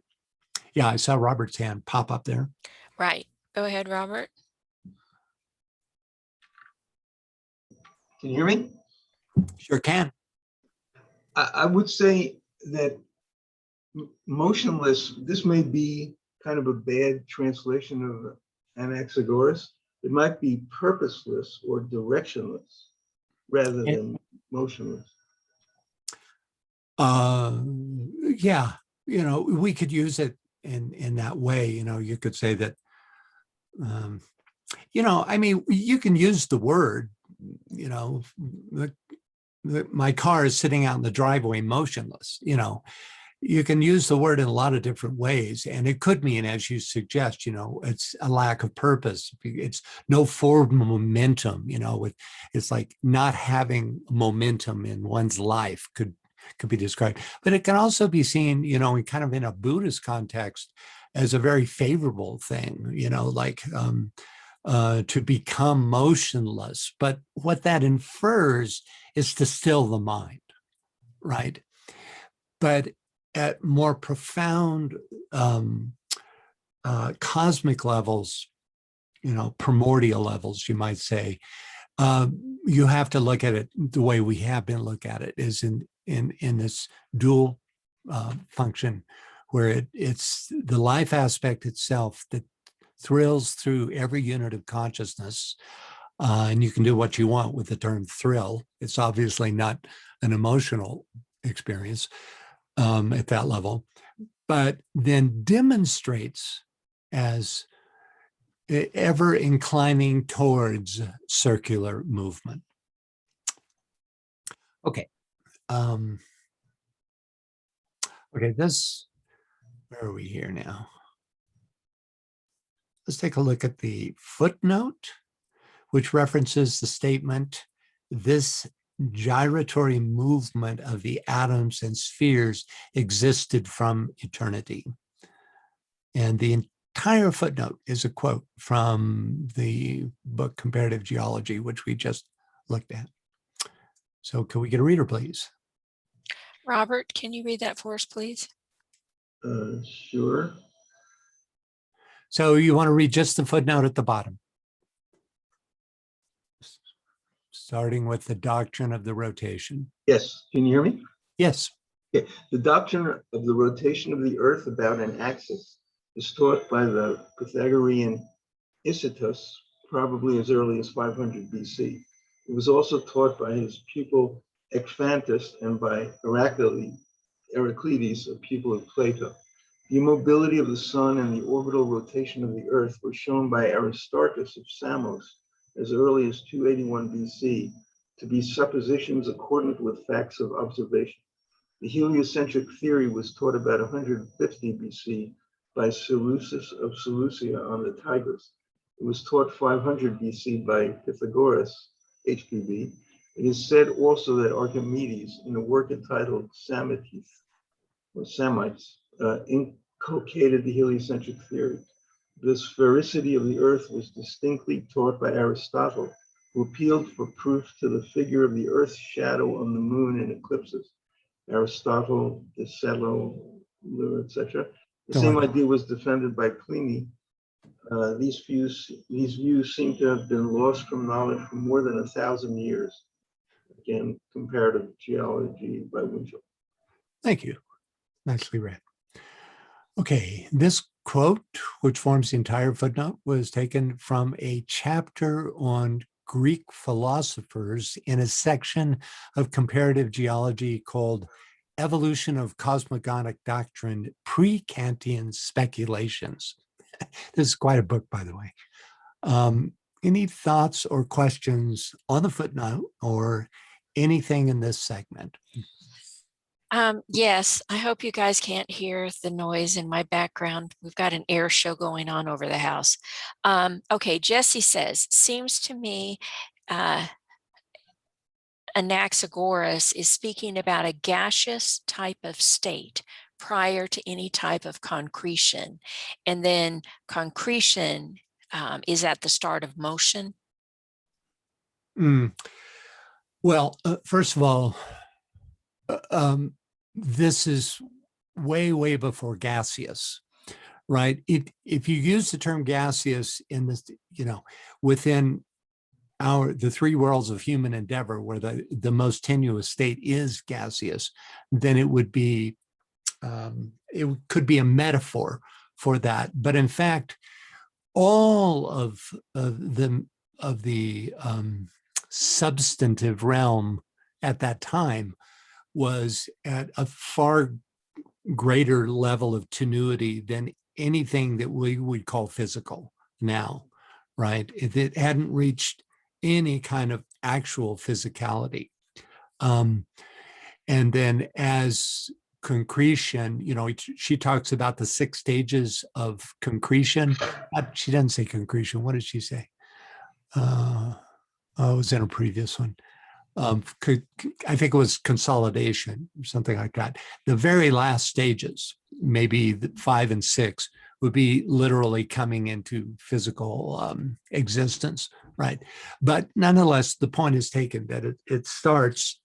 S2: Yeah, I saw Robert's hand pop up there.
S1: Right. Go ahead, Robert.
S14: Can you hear me?
S2: Sure can.
S14: I would say that motionless, this may be kind of a bad translation of Anaxagoras. It might be purposeless or directionless rather than motionless.
S2: Yeah, you know, we could use it in that way. You know, you could say that, you know, I mean, you can use the word, you know, my car is sitting out in the driveway motionless, you know. You can use the word in a lot of different ways, and it could mean, as you suggest, you know, it's a lack of purpose. It's no forward momentum, you know. It's like not having momentum in one's life could be described. But it can also be seen, you know, in a Buddhist context as a very favorable thing, you know, like to become motionless. But what that infers is to still the mind, right? But at more profound cosmic levels, you know, primordial levels, you might say, you have to look at it the way we have been looked at it, is in this dual function, where it's the life aspect itself that thrills through every unit of consciousness. And you can do what you want with the term thrill. It's obviously not an emotional experience at that level, but then demonstrates as ever inclining towards circular movement. Okay. Okay, where are we here now? Let's take a look at the footnote, which references the statement, this gyratory movement of the atoms and spheres existed from eternity. And the entire footnote is a quote from the book Comparative Geology, which we just looked at. So can we get a reader, please?
S1: Robert, can you read that for us, please?
S14: Sure.
S2: So you want to read just the footnote at the bottom, starting with the doctrine of the rotation.
S14: Yes. Can you hear me?
S2: Yes.
S14: Okay. The doctrine of the rotation of the Earth about an axis is taught by the Pythagorean Isitus, probably as early as 500 BC. It was also taught by his pupil Ecphantus and by Heraclides, a pupil of Plato. The immobility of the sun and the orbital rotation of the Earth were shown by Aristarchus of Samos as early as 281 BC to be suppositions accordant with facts of observation. The heliocentric theory was taught about 150 BC by Seleucus of Seleucia on the Tigris. It was taught 500 BC by Pythagoras, HPB. It is said also that Archimedes, in a work entitled Samites, or Samites, inculcated the heliocentric theory. The sphericity of the Earth was distinctly taught by Aristotle, who appealed for proof to the figure of the Earth's shadow on the moon in eclipses. Aristotle, De Cello, etc. The same idea was defended by Pliny. These views seem to have been lost from knowledge for more than 1,000 years. Again, comparative geology by Winchell.
S2: Thank you. Nicely read. Okay, this quote, which forms the entire footnote, was taken from a chapter on Greek philosophers in a section of comparative geology called Evolution of Cosmogonic Doctrine, Pre-Kantian Speculations. This is quite a book, by the way. Any thoughts or questions on the footnote or anything in this segment?
S1: Yes, I hope you guys can't hear the noise in my background. We've got an air show going on over the house. Okay, Jesse says, seems to me Anaxagoras is speaking about a gaseous type of state prior to any type of concretion. And then concretion is at the start of motion.
S2: Well, first of all, this is way, way before gaseous, right? If you use the term gaseous in this, within the three worlds of human endeavor, where the most tenuous state is gaseous, then it would be, it could be a metaphor for that. But in fact, all of the substantive realm at that time was at a far greater level of tenuity than anything that we would call physical now, right? If it hadn't reached any kind of actual physicality. And then as concretion, she talks about the 6 stages of concretion. She doesn't say concretion. What did she say? It was in a previous one. I think it was consolidation or something like that. The very last stages, maybe 5 and 6, would be literally coming into physical existence, right? But nonetheless, the point is taken that it starts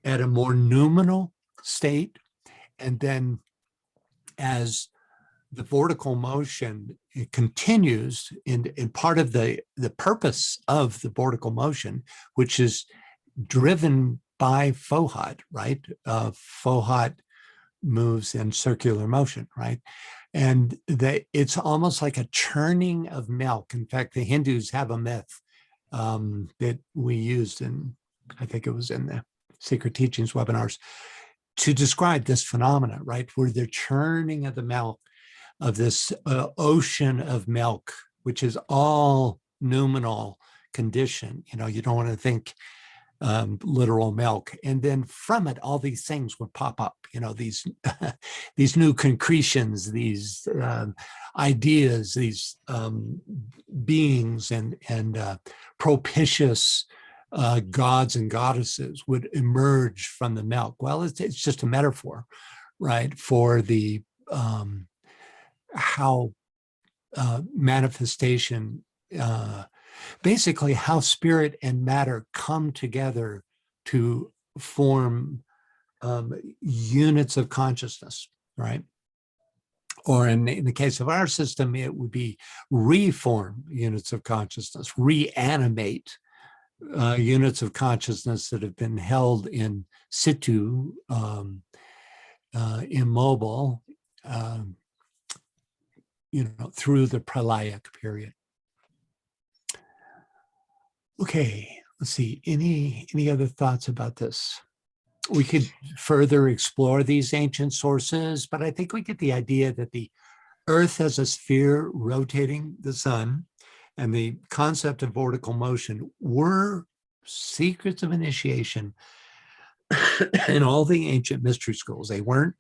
S2: at a more noumenal state, and then as the vortical motion, it continues in part of the purpose of the vortical motion, which is driven by Fohat, right? Fohat moves in circular motion, right? And it's almost like a churning of milk. In fact, the Hindus have a myth that we used in, I think it was in the Secret Teachings webinars, to describe this phenomena, right? Where the churning of the milk, of this ocean of milk, which is all noumenal condition. You don't want to think literal milk, and then from it all these things would pop up, these these new concretions, these ideas, these beings and propitious gods and goddesses would emerge from the milk. Well, it's just a metaphor, right, for the how manifestation, basically how spirit and matter come together to form units of consciousness, right? Or in the case of our system, it would be reform units of consciousness, reanimate units of consciousness that have been held in situ, immobile, through the pralaic period. Okay, let's see. Any other thoughts about this? We could further explore these ancient sources, but I think we get the idea that the Earth as a sphere rotating the sun and the concept of vortical motion were secrets of initiation in all the ancient mystery schools. They weren't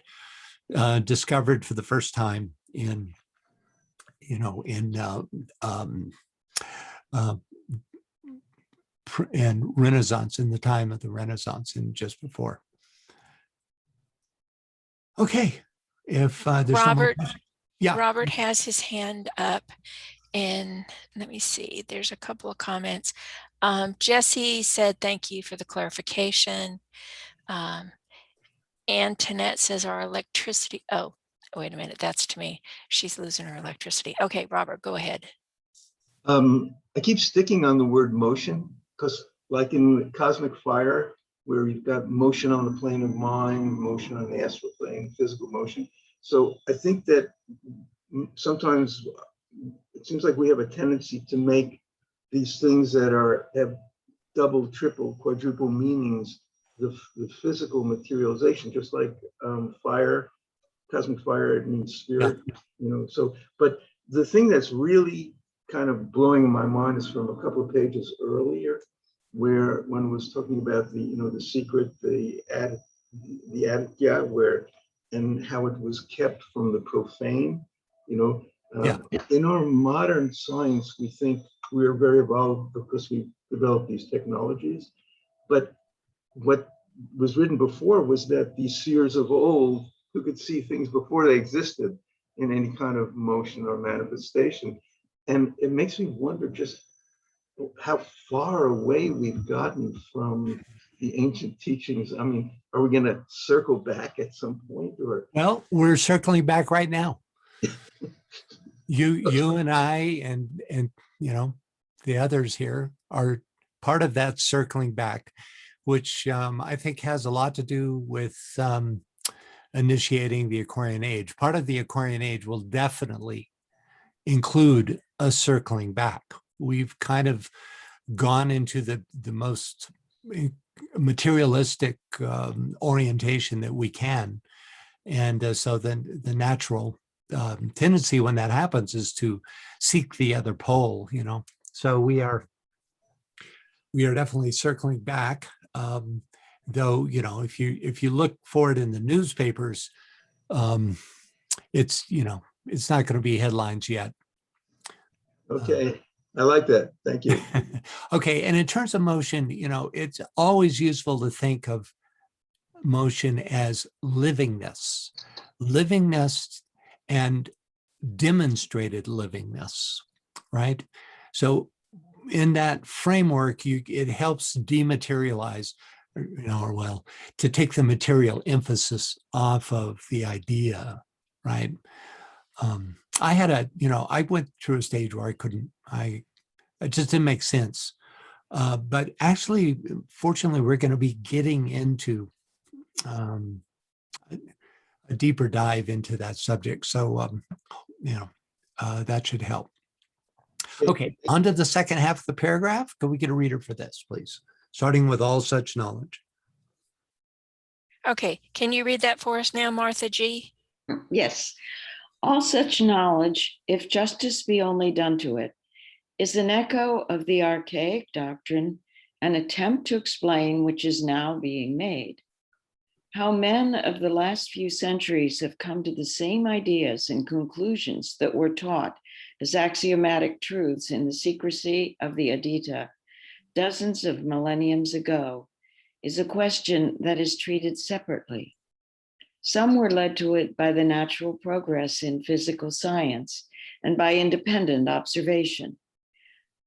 S2: discovered for the first time in and Renaissance, in the time of the Renaissance and just before. Okay, if there's
S1: Robert,
S2: yeah.
S1: Robert has his hand up, and let me see, there's a couple of comments. Jesse said, thank you for the clarification. Antoinette says our electricity, oh, wait a minute, that's to me. She's losing her electricity. Okay, Robert, go ahead.
S14: I keep sticking on the word motion, because like in cosmic fire, where you've got motion on the plane of mind, motion on the astral plane, physical motion. So I think that sometimes it seems like we have a tendency to make these things that have double, triple, quadruple meanings, the physical materialization, just like fire, cosmic fire, it means spirit, so, but the thing that's really kind of blowing my mind is from a couple of pages earlier, where one was talking about the secret, the aditya, and how it was kept from the profane. In our modern science, we think we're very evolved because we developed these technologies, but what was written before was that these seers of old, who could see things before they existed in any kind of motion or manifestation. And it makes me wonder just how far away we've gotten from the ancient teachings. I mean, are we going to circle back at some point? Or
S2: well, we're circling back right now. You and I and the others here are part of that circling back, which I think has a lot to do with initiating the Aquarian Age. Part of the Aquarian Age will definitely include a circling back. We've kind of gone into the most materialistic orientation that we can. And so then the natural tendency when that happens is to seek the other pole, So we are definitely circling back. Though, if you look for it in the newspapers, it's not going to be headlines yet.
S14: Okay, I like that. Thank you.
S2: Okay, and in terms of motion, it's always useful to think of motion as livingness and demonstrated livingness, right? So in that framework, it helps dematerialize, to take the material emphasis off of the idea, right? I went through a stage where it just didn't make sense. But actually, fortunately, we're going to be getting into a deeper dive into that subject. So, that should help. Okay, on to the second half of the paragraph. Can we get a reader for this, please? Starting with all such knowledge.
S1: Okay, can you read that for us now, Martha G?
S13: Yes. All such knowledge, if justice be only done to it, is an echo of the archaic doctrine, an attempt to explain which is now being made. How men of the last few centuries have come to the same ideas and conclusions that were taught as axiomatic truths in the secrecy of the Adita dozens of millenniums ago is a question that is treated separately. Some were led to it by the natural progress in physical science and by independent observation.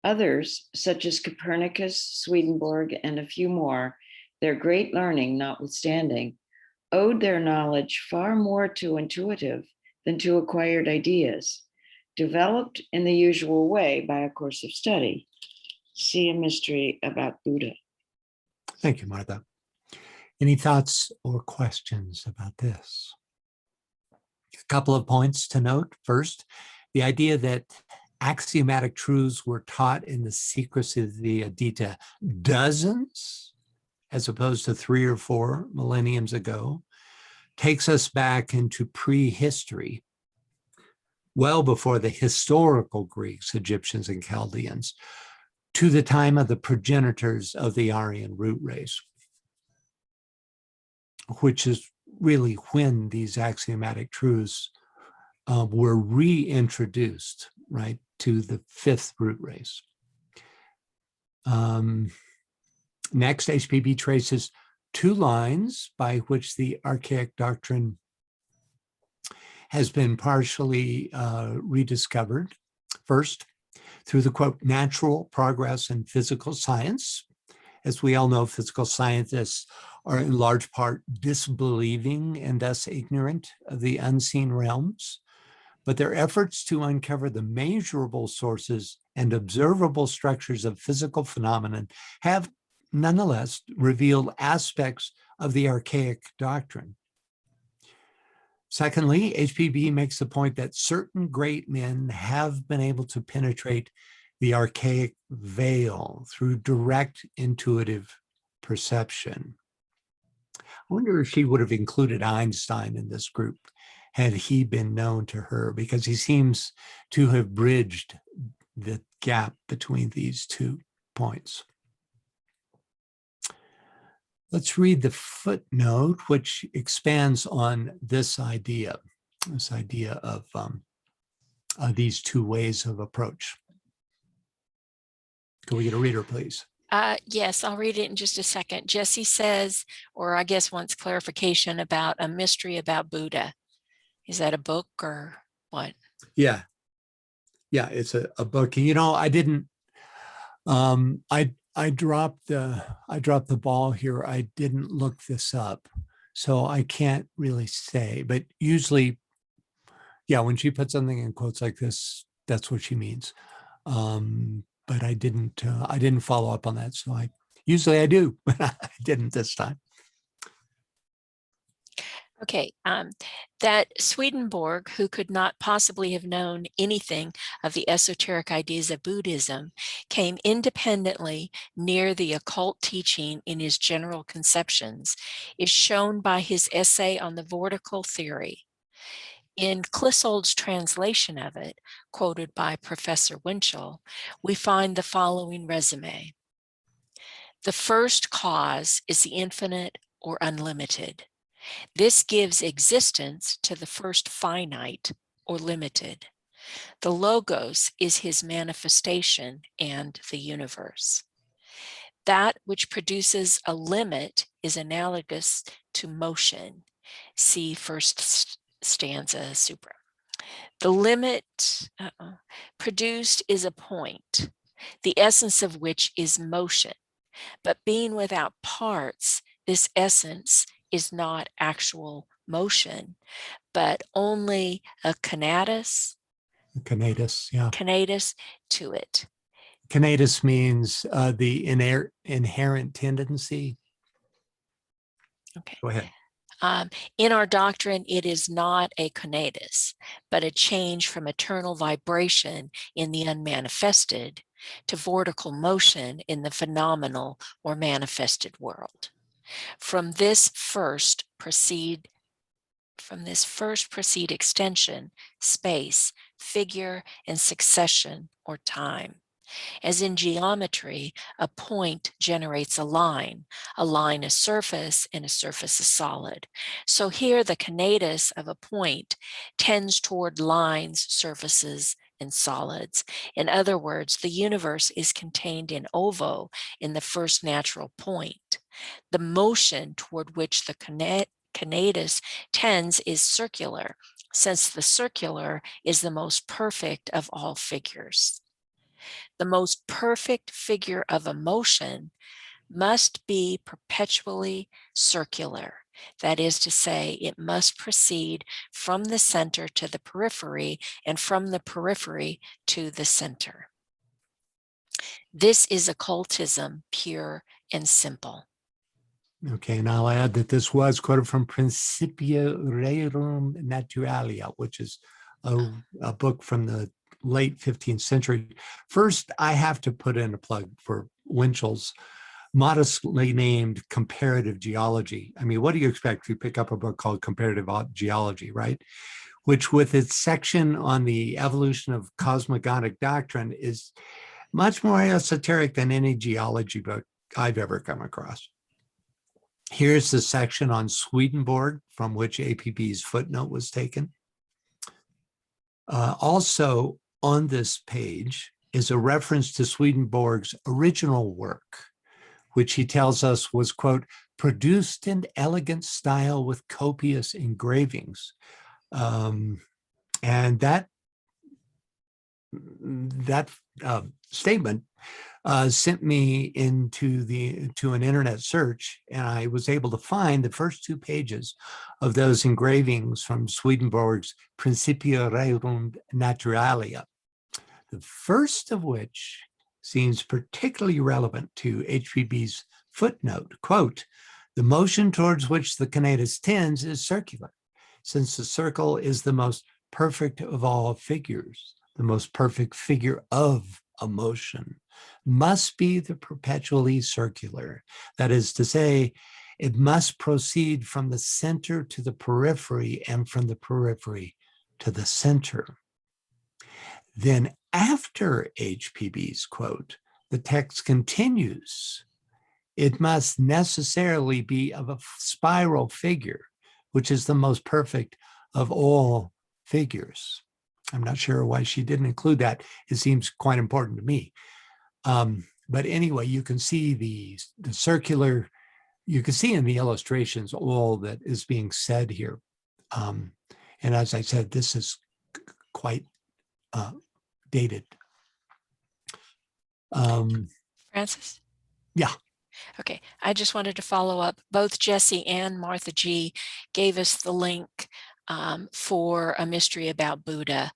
S13: Others, such as Copernicus, Swedenborg, and a few more, their great learning notwithstanding, owed their knowledge far more to intuitive than to acquired ideas, developed in the usual way by a course of study. See a mystery about Buddha.
S2: Thank you, Martha. Any thoughts or questions about this? A couple of points to note. First, the idea that axiomatic truths were taught in the secrecy of the Adita dozens, as opposed to 3 or 4 millenniums ago, takes us back into prehistory, well before the historical Greeks, Egyptians, and Chaldeans, to the time of the progenitors of the Aryan root race, which is really when these axiomatic truths were reintroduced, right, to the 5th root race. Next, HPB traces 2 lines by which the archaic doctrine has been partially rediscovered. First, through the quote, natural progress in physical science. As we all know, physical scientists are in large part disbelieving and thus ignorant of the unseen realms, but their efforts to uncover the measurable sources and observable structures of physical phenomenon have nonetheless revealed aspects of the archaic doctrine. Secondly, HPB makes the point that certain great men have been able to penetrate the archaic veil through direct intuitive perception. I wonder if she would have included Einstein in this group had he been known to her, because he seems to have bridged the gap between these 2 points. Let's read the footnote, which expands on this idea of these 2 ways of approach. Can we get a reader, please?
S1: Yes, I'll read it in just a second. Jesse says, or I guess wants clarification about a mystery about Buddha. Is that a book or what?
S2: Yeah, it's a book. You know, I didn't. I dropped the ball here. I didn't look this up, so I can't really say. But usually, yeah, when she puts something in quotes like this, that's what she means. But I didn't follow up on that. So usually I do, but I didn't this time.
S1: Okay, that Swedenborg, who could not possibly have known anything of the esoteric ideas of Buddhism, came independently near the occult teaching in his general conceptions, is shown by his essay on the vortical theory. In Clissold's translation of it, quoted by Professor Winchell, we find the following resume. The first cause is the infinite or unlimited. This gives existence to the first finite or limited. The logos is his manifestation and the universe. That which produces a limit is analogous to motion. See first stanza supra. The limit produced is a point, the essence of which is motion. But being without parts, this essence is not actual motion, but only a conatus. Conatus to it.
S2: Conatus means the inherent tendency.
S1: Okay.
S2: Go ahead.
S1: In our doctrine, it is not a conatus, but a change from eternal vibration in the unmanifested to vortical motion in the phenomenal or manifested world. From this first proceed extension, space, figure, and succession or time. As in geometry, a point generates a line a surface, and a surface a solid. So here the conatus of a point tends toward lines, surfaces, and solids. In other words, the universe is contained in ovo in the first natural point. The motion toward which the conatus tends is circular, since the circular is the most perfect of all figures. The most perfect figure of a motion must be perpetually circular, That is to say, it must proceed from the center to the periphery and from the periphery to the center. This is occultism, pure and simple.
S2: Okay, and I'll add that this was quoted from Principia Rerum Naturalia, which is a book from the late 15th century. First, I have to put in a plug for Winchell's modestly named Comparative Geology. I mean, what do you expect if you pick up a book called Comparative Geology, right? Which, with its section on the evolution of cosmogonic doctrine, is much more esoteric than any geology book I've ever come across. Here's the section on Swedenborg, from which APB's footnote was taken. Also on this page is a reference to Swedenborg's original work, which he tells us was, quote, produced in elegant style with copious engravings. And that statement sent me to an internet search, and I was able to find the first 2 pages of those engravings from Swedenborg's Principia Rerum Naturalia, the first of which seems particularly relevant to HPB's footnote. Quote, the motion towards which the conatus tends is circular, since the circle is the most perfect of all figures. The most perfect figure of a motion must be the perpetually circular. That is to say, it must proceed from the center to the periphery and from the periphery to the center. Then after HPB's quote, the text continues. It must necessarily be of a spiral figure, which is the most perfect of all figures. I'm not sure why she didn't include that. It seems quite important to me. But anyway, you can see the circular, you can see in the illustrations all that is being said here. And as I said, this is quite dated.
S1: Francis?
S2: Yeah.
S1: Okay, I just wanted to follow up. Both Jesse and Martha G gave us the link for a mystery about Buddha.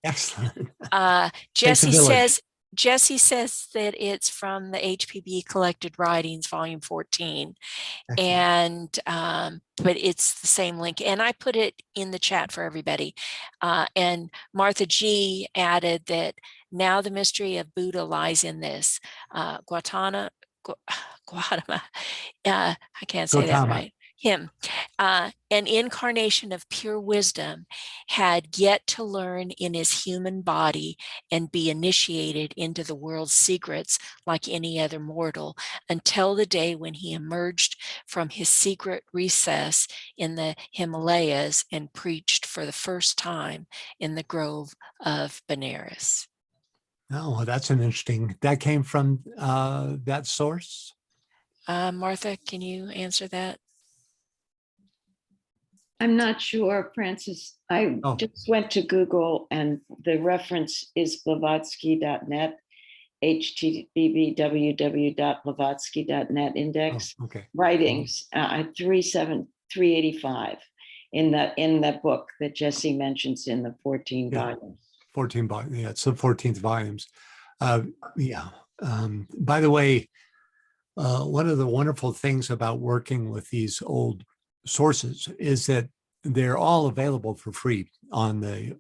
S2: Excellent.
S1: Jesse says that it's from the HPB Collected Writings, Volume 14. Excellent. And but it's the same link, and I put it in the chat for everybody. And Martha G added that now the mystery of Buddha lies in this Gautama. I can't say that right. Him, an incarnation of pure wisdom, had yet to learn in his human body and be initiated into the world's secrets like any other mortal, until the day when he emerged from his secret recess in the Himalayas and preached for the first time in the grove of Benares.
S2: Oh, that's an interesting, that came from that source?
S1: Martha, can you answer that?
S13: I'm not sure, Francis. I just went to Google and the reference is blavatsky.net, http://www.blavatsky.net index writings 385 in that book that Jesse mentions in the 14 volumes.
S2: 14 volumes, yeah, it's the 14th volumes. By the way, one of the wonderful things about working with these old sources is that they're all available for free on the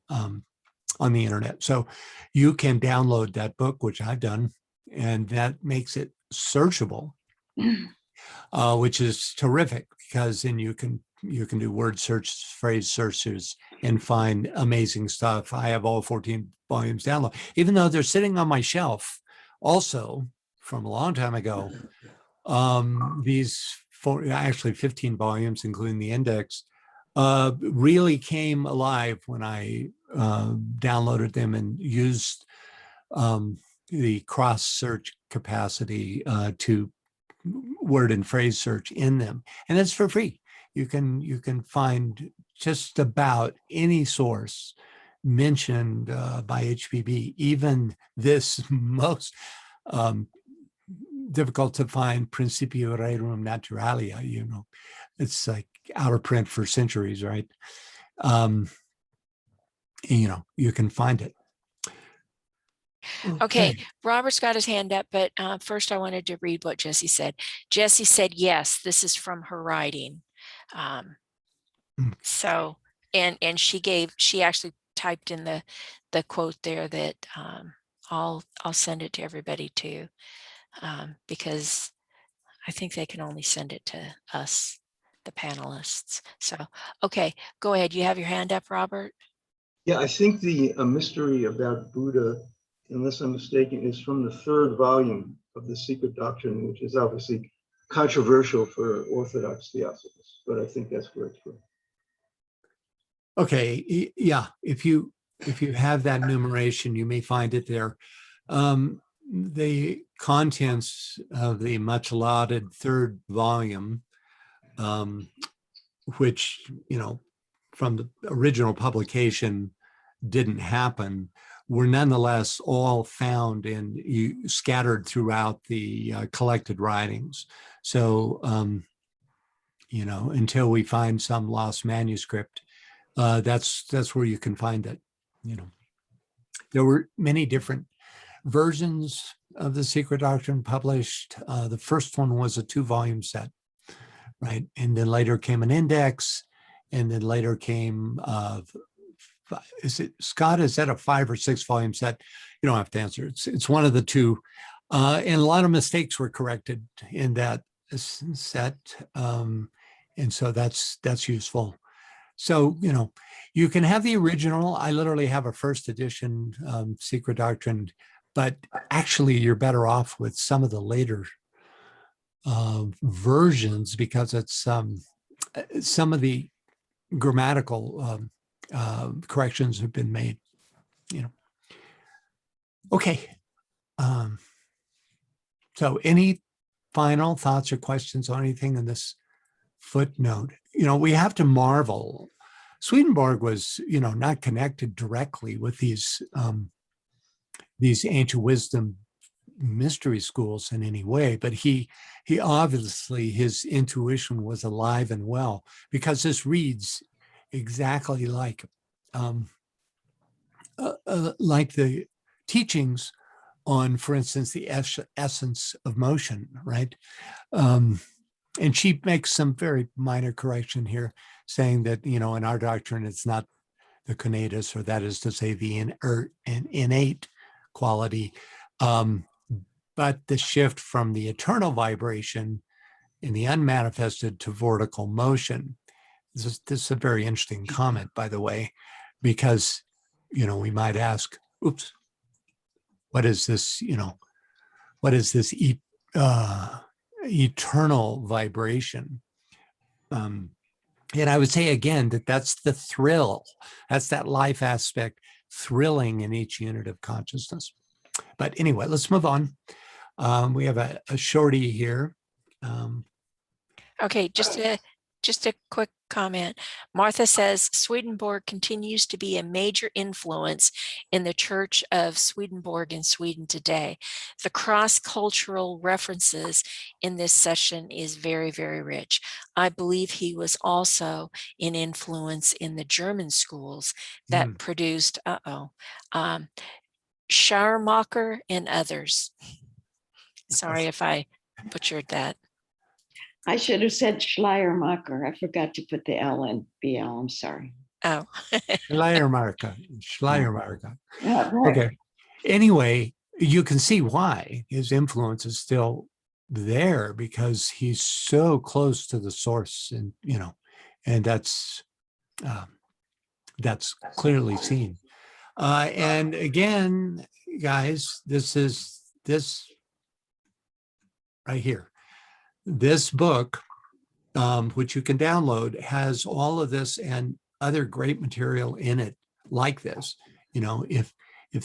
S2: internet. So you can download that book, which I've done, and that makes it searchable, which is terrific, because then you can do word search, phrase searches, and find amazing stuff. I have all 14 volumes downloaded, even though they're sitting on my shelf also from a long time ago. These actually 15 volumes, including the index, really came alive when I downloaded them and used the cross search capacity to word and phrase search in them, and it's for free. You can find just about any source mentioned by HPB, even this most difficult to find Principia Rerum Naturalia. it's like out of print for centuries, right? You can find it.
S1: Okay, Robert's got his hand up, but first I wanted to read what Jesse said. Jesse said, yes, this is from her writing. So, and she actually typed in the quote there that I'll send it to everybody too, because I think they can only send it to us, the panelists. So, okay, go ahead. You have your hand up, Robert?
S14: Yeah, I think the mystery about Buddha, unless I'm mistaken, is from the 3rd volume of the Secret Doctrine, which is obviously controversial for Orthodox theosophists, but I think that's where it's from.
S2: Okay, yeah, if you have that numeration, you may find it there. The contents of the much lauded 3rd volume, which, from the original publication didn't happen, were nonetheless all found and scattered throughout the collected writings. So, until we find some lost manuscript, that's where you can find it. There were many different versions of the Secret Doctrine published. The first one was a 2-volume set, right? And then later came an index, and then later came, is it, Scott, is that a 5 or 6 volume set? You don't have to answer. It's one of the two. And a lot of mistakes were corrected in that set. And so that's useful. So, you can have the original. I literally have a 1st edition Secret Doctrine, but actually you're better off with some of the later versions, because it's some of the grammatical corrections have been made. Okay. So any final thoughts or questions on anything in this footnote? We have to marvel. Swedenborg was, not connected directly with these ancient wisdom mystery schools in any way, but he obviously, his intuition was alive and well, because this reads exactly like the teachings on, for instance, the essence of motion, right? And she makes some very minor correction here, saying that, in our doctrine, it's not the conatus, or that is to say the innate quality, but the shift from the eternal vibration in the unmanifested to vertical motion. This is a very interesting comment, by the way, because, we might ask, oops, what is this, what is this eternal vibration? And I would say again that that's the thrill. That's that life aspect thrilling in each unit of consciousness. But anyway, let's move on. We have a shorty here.
S1: Okay, just a quick comment. Martha says Swedenborg continues to be a major influence in the Church of Swedenborg in Sweden today. The cross-cultural references in this session is very, very rich. I believe he was also an influence in the German schools that produced, Schleiermacher and others. Sorry if I butchered that.
S13: I should have said Schleiermacher. I forgot to put the L in BL. I'm sorry.
S1: Oh.
S2: Schleiermacher.
S13: Yeah, right.
S2: Okay. Anyway, you can see why his influence is still there, because he's so close to the source, and and that's clearly seen. And again, guys, this right here. This book, which you can download, has all of this and other great material in it like this. If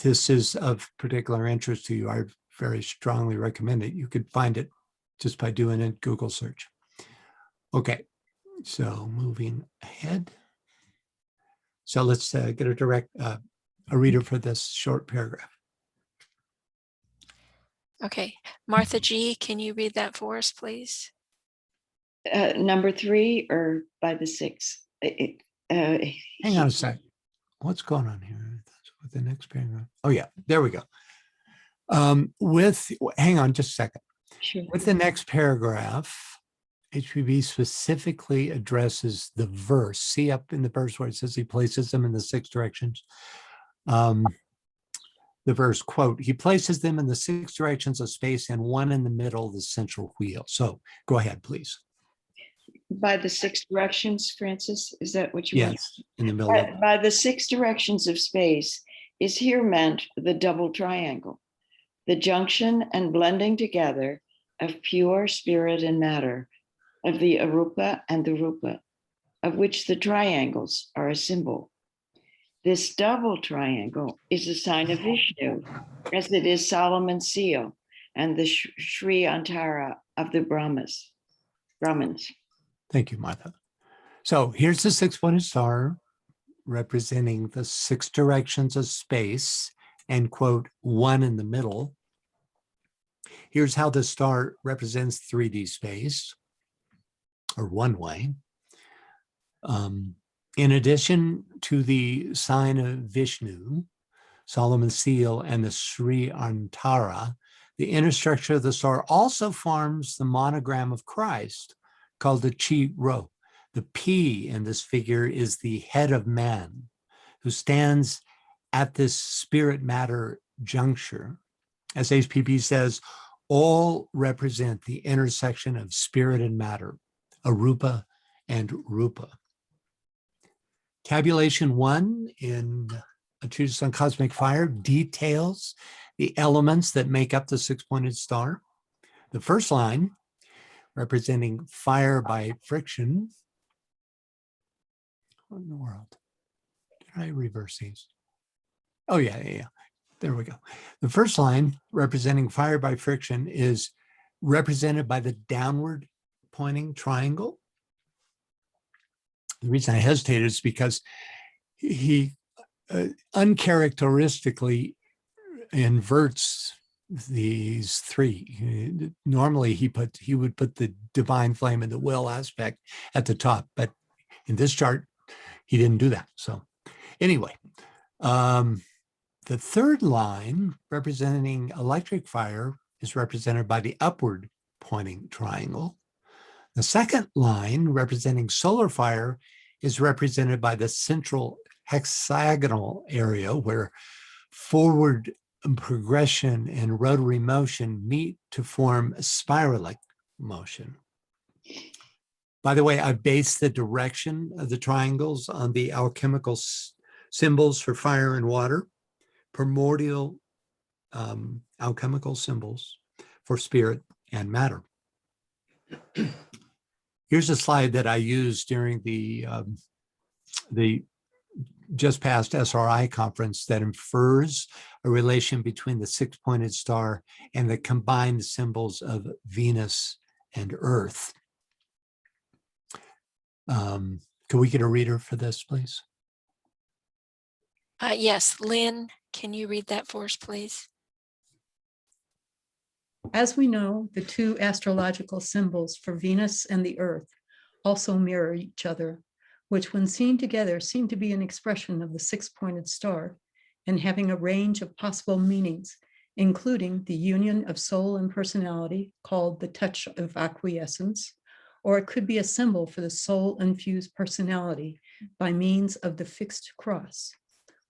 S2: this is of particular interest to you, I very strongly recommend it. You could find it just by doing a Google search. Okay, so moving ahead. So let's get a reader for this short paragraph.
S1: Okay, Martha G., can you read that for us, please?
S13: Number 3 or by the 6?
S2: Hang on a sec. What's going on here? That's with the next paragraph. Oh yeah, there we go. Hang on just a second.
S13: Sure.
S2: With the next paragraph, HPB specifically addresses the verse. See up in the verse where it says he places them in the 6 directions. The verse, quote, he places them in the 6 directions of space and one in the middle, the central wheel. So go ahead, please.
S13: By the 6 directions, Francis, is that what you want?
S2: Yes, in the middle.
S13: By the 6 directions of space is here meant the double triangle, the junction and blending together of pure spirit and matter, of the arupa and the rupa, of which the triangles are a symbol. This double triangle is a sign of Vishnu, as it is Solomon's seal and the Sri Antara of the Brahmins.
S2: Thank you, Martha. So here's the 6-pointed star representing the 6 directions of space and, quote, one in the middle. Here's how the star represents 3D space, or one way. In addition to the sign of Vishnu, Solomon's seal, and the Sri Antara, the inner structure of the star also forms the monogram of Christ, called the Chi Rho. The P in this figure is the head of man, who stands at this spirit-matter juncture. As HPB says, all represent the intersection of spirit and matter, arupa and rupa. Tabulation 1 in A Treatise on Cosmic Fire details the elements that make up the 6-pointed star. The first line, representing fire by friction. What in the world? Did I reverse these? Oh, yeah. There we go. The first line, representing fire by friction, is represented by the downward pointing triangle. The reason I hesitated is because he uncharacteristically inverts these 3. Normally he would put the divine flame and the will aspect at the top, but in this chart he didn't do that. So anyway, the third line, representing electric fire, is represented by the upward pointing triangle. The second line, representing solar fire, is represented by the central hexagonal area where forward progression and rotary motion meet to form a spiralic motion. By the way, I've based the direction of the triangles on the alchemical symbols for fire and water, primordial alchemical symbols for spirit and matter. Here's a slide that I used during the just past SRI conference that infers a relation between the 6-pointed star and the combined symbols of Venus and Earth. Can we get a reader for this, please?
S1: Yes, Lynn, can you read that for us, please?
S8: As we know, the 2 astrological symbols for Venus and the Earth also mirror each other, which when seen together seem to be an expression of the 6-pointed star and having a range of possible meanings, including the union of soul and personality called the touch of acquiescence, or it could be a symbol for the soul-infused personality by means of the fixed cross,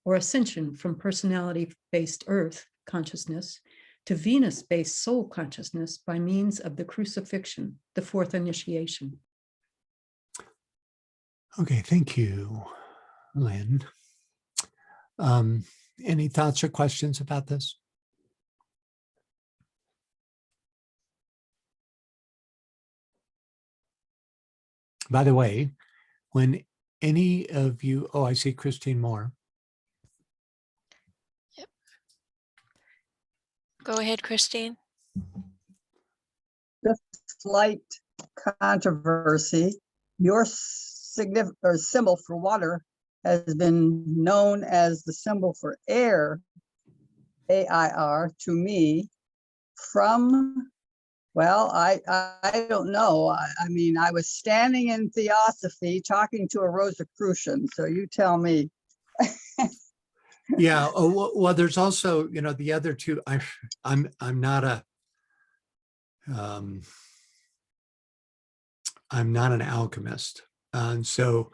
S8: or ascension from personality-based Earth consciousness to Venus-based soul consciousness by means of the crucifixion, the 4th initiation.
S2: Okay, thank you, Lynn. Any thoughts or questions about this? By the way, when any of you, I see Christine Moore.
S1: Yep. Go ahead, Christine.
S15: Just slight controversy. Your symbol for water has been known as the symbol for air, AIR, to me, from Well, I don't know. I mean, I was standing in Theosophy talking to a Rosicrucian, so you tell me.
S2: Yeah. Oh, well, there's also, you know, the other two. I'm not an alchemist, and so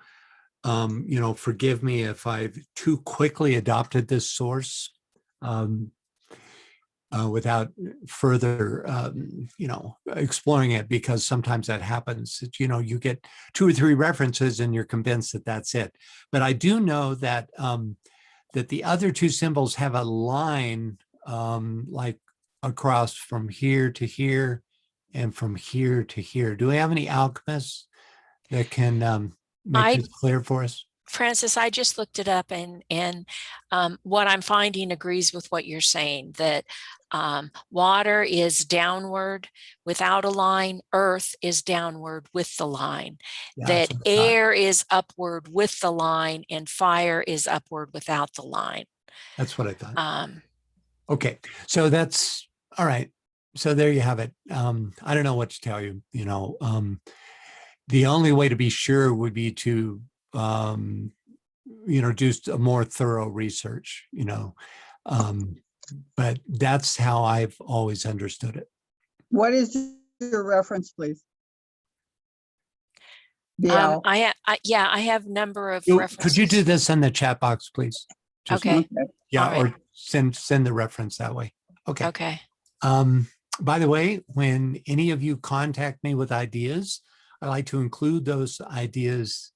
S2: you know, forgive me if I've too quickly adopted this source without further, you know, exploring it, because sometimes that happens. You know, you get 2 or 3 references and you're convinced that that's it. But I do know that that the other 2 symbols have a line like across from here to here and from here to here. Do we have any alchemists that can make this clear for us?
S1: Francis, I just looked it up, and what I'm finding agrees with what you're saying, that water is downward without a line, earth is downward with the line,
S2: Yeah,
S1: that air is upward with the line, and fire is upward without the line.
S2: That's what I thought. Okay, so that's all right. So there you have it. I don't know what to tell you. You know, the only way to be sure would be to you know, do a more thorough research, you know, but that's how I've always understood it.
S15: What is your reference, please?
S1: I have a number of references.
S2: Could you do this in the chat box, please?
S1: Just, okay.
S2: Yeah,
S1: right.
S2: Or send the reference that way. Okay.
S1: Okay.
S2: By the way, when any of you contact me with ideas, I like to include those ideas,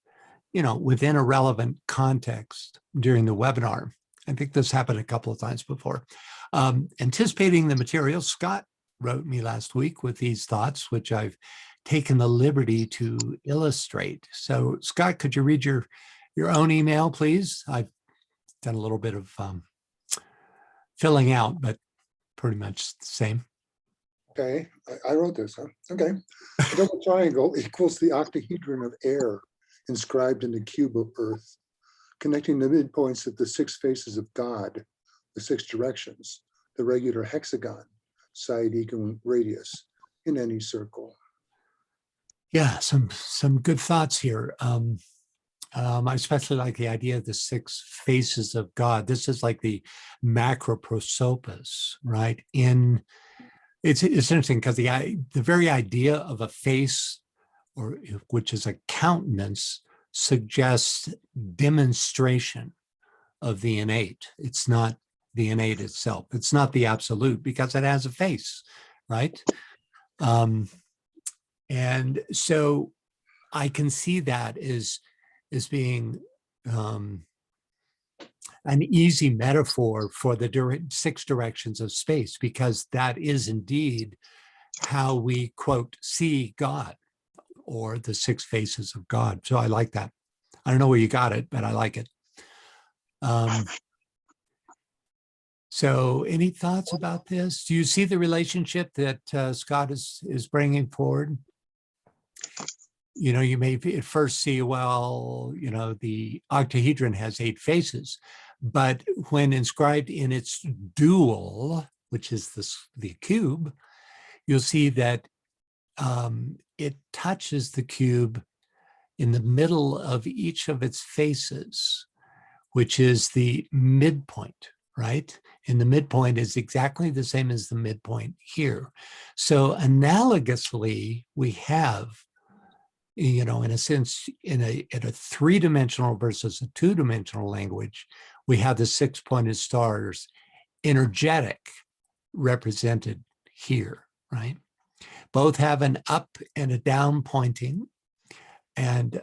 S2: you know, within a relevant context during the webinar. I think this happened a couple of times before. Anticipating the material, Scott wrote me last week with these thoughts, which I've taken the liberty to illustrate. So Scott, could you read your own email, please? I've done a little bit of filling out, but pretty much the same.
S12: Okay, I wrote this, huh? Okay. A double triangle equals the octahedron of air inscribed in the cube of earth, connecting the midpoints of the 6 faces of God, the 6 directions, the regular hexagon, side, equal, radius, in any circle.
S2: Yeah, some good thoughts here. I especially like the idea of the 6 faces of God. This is like the macroprosopis, right? It's interesting because the very idea of a face, or which is a countenance, suggests demonstration of the innate. It's not the innate itself. It's not the absolute because it has a face, right? And so I can see that as being an easy metaphor for the 6 directions of space, because that is indeed how we, quote, see God, or the 6 faces of God. So I like that. I don't know where you got it, but I like it. So any thoughts about this? Do you see the relationship that Scott is bringing forward? You know, you may at first see, well, you know, the octahedron has 8 faces, but when inscribed in its dual, which is the cube, you'll see that it touches the cube in the middle of each of its faces, which is the midpoint, right? And the midpoint is exactly the same as the midpoint here. So analogously, we have, you know, in a sense, in a 3-dimensional versus a 2-dimensional language, we have the 6-pointed stars, energetic, represented here, right? Both have an up and a down pointing, and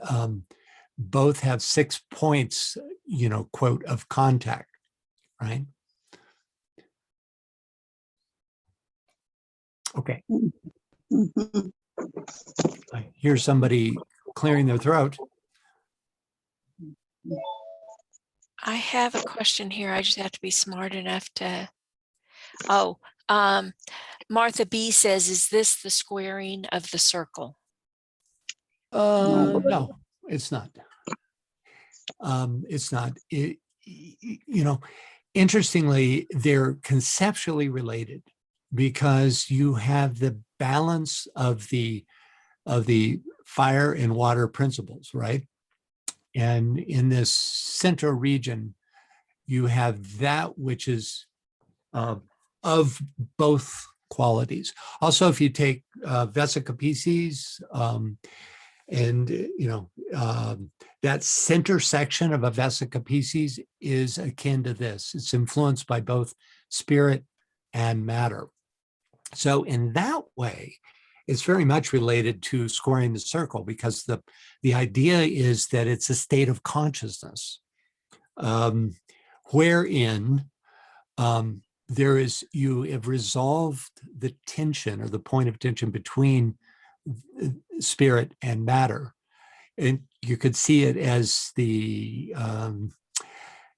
S2: both have 6 points, you know, quote, of contact, right? Okay. I hear somebody clearing their throat.
S1: I have a question here. I just have to be smart enough to. Martha B says, is this the squaring of the circle?
S2: No, it's not. It's not. You know, interestingly, they're conceptually related because you have the balance of the fire and water principles, right? And in this center region, you have that which is of both qualities. Also, if you take Vesica Pisces, and that center section of a Vesica Pisces is akin to this. It's influenced by both spirit and matter. So in that way, it's very much related to squaring the circle, because the idea is that it's a state of consciousness wherein you have resolved the tension, or the point of tension, between spirit and matter. And you could see it as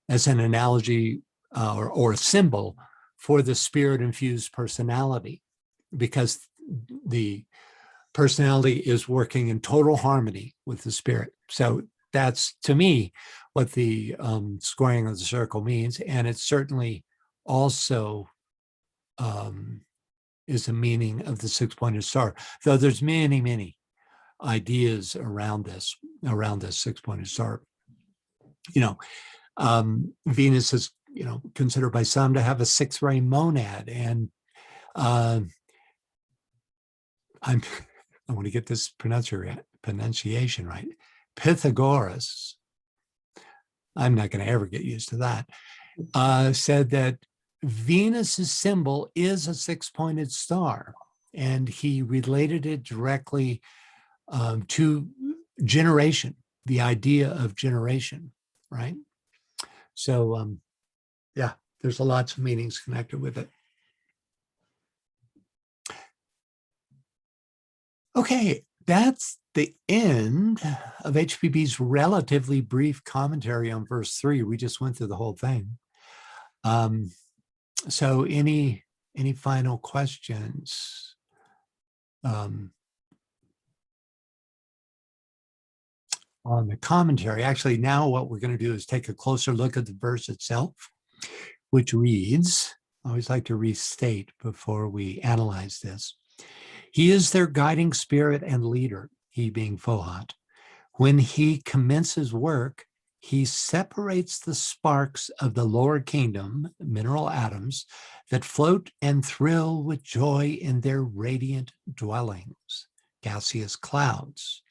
S2: as an analogy or a symbol for the spirit infused personality, because the personality is working in total harmony with the spirit. So that's, to me, what the squaring of the circle means. And it certainly also is a meaning of the six-pointed star, though there's many, many ideas around this six-pointed star. Venus is, considered by some to have a six-ray monad, and I want to get this pronunciation right. Pythagoras, I'm not going to ever get used to that, said that Venus's symbol is a six-pointed star, and he related it directly to generation, the idea of generation, right? So, yeah, there's lots of meanings connected with it. Okay, that's the end of HPB's relatively brief commentary on verse 3. We just went through the whole thing. So any final questions? On the commentary. Actually, now what we're going to do is take a closer look at the verse itself, which reads, I always like to restate before we analyze this. He is their guiding spirit and leader, he being Fohat. When he commences work, he separates the sparks of the lower kingdom, mineral atoms, that float and thrill with joy in their radiant dwellings, gaseous clouds,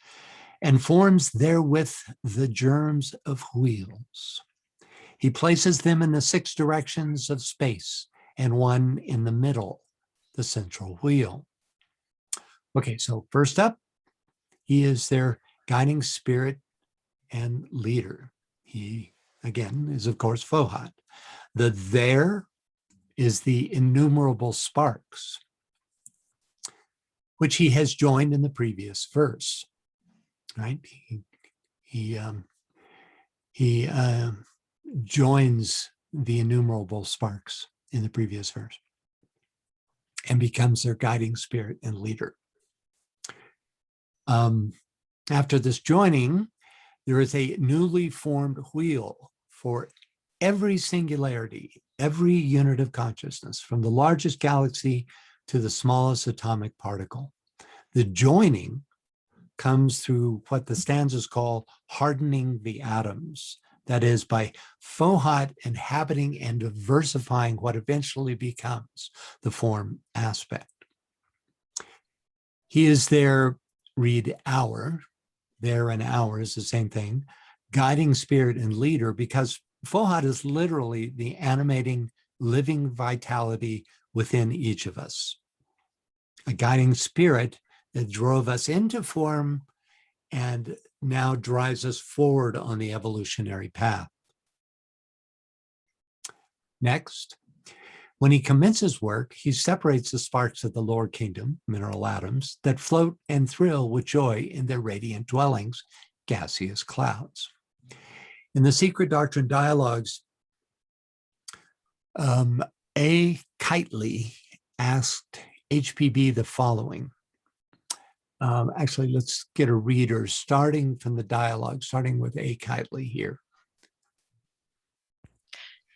S2: and forms therewith the germs of wheels. He places them in the six directions of space, and one in the middle, the central wheel. Okay, so first up, he is their guiding spirit and leader. He, again, is of course Fohat. The there is the innumerable sparks, which he has joined in the previous verse, right? He joins the innumerable sparks in the previous verse and becomes their guiding spirit and leader. After this joining, there is a newly formed wheel for every singularity, every unit of consciousness, from the largest galaxy to the smallest atomic particle. The joining comes through what the stanzas call hardening the atoms. That is, by Fohat inhabiting and diversifying what eventually becomes the form aspect. He is there, read hour, there and hour is the same thing, guiding spirit and leader, because Fohat is literally the animating, living vitality within each of us. A guiding spirit that drove us into form and now drives us forward on the evolutionary path. Next, when he commences work, he separates the sparks of the lower kingdom, mineral atoms, that float and thrill with joy in their radiant dwellings, gaseous clouds. In the Secret Doctrine dialogues, A. Kitely asked HPB the following. Actually, let's get a reader starting from the dialogue, starting with A. Kitely here.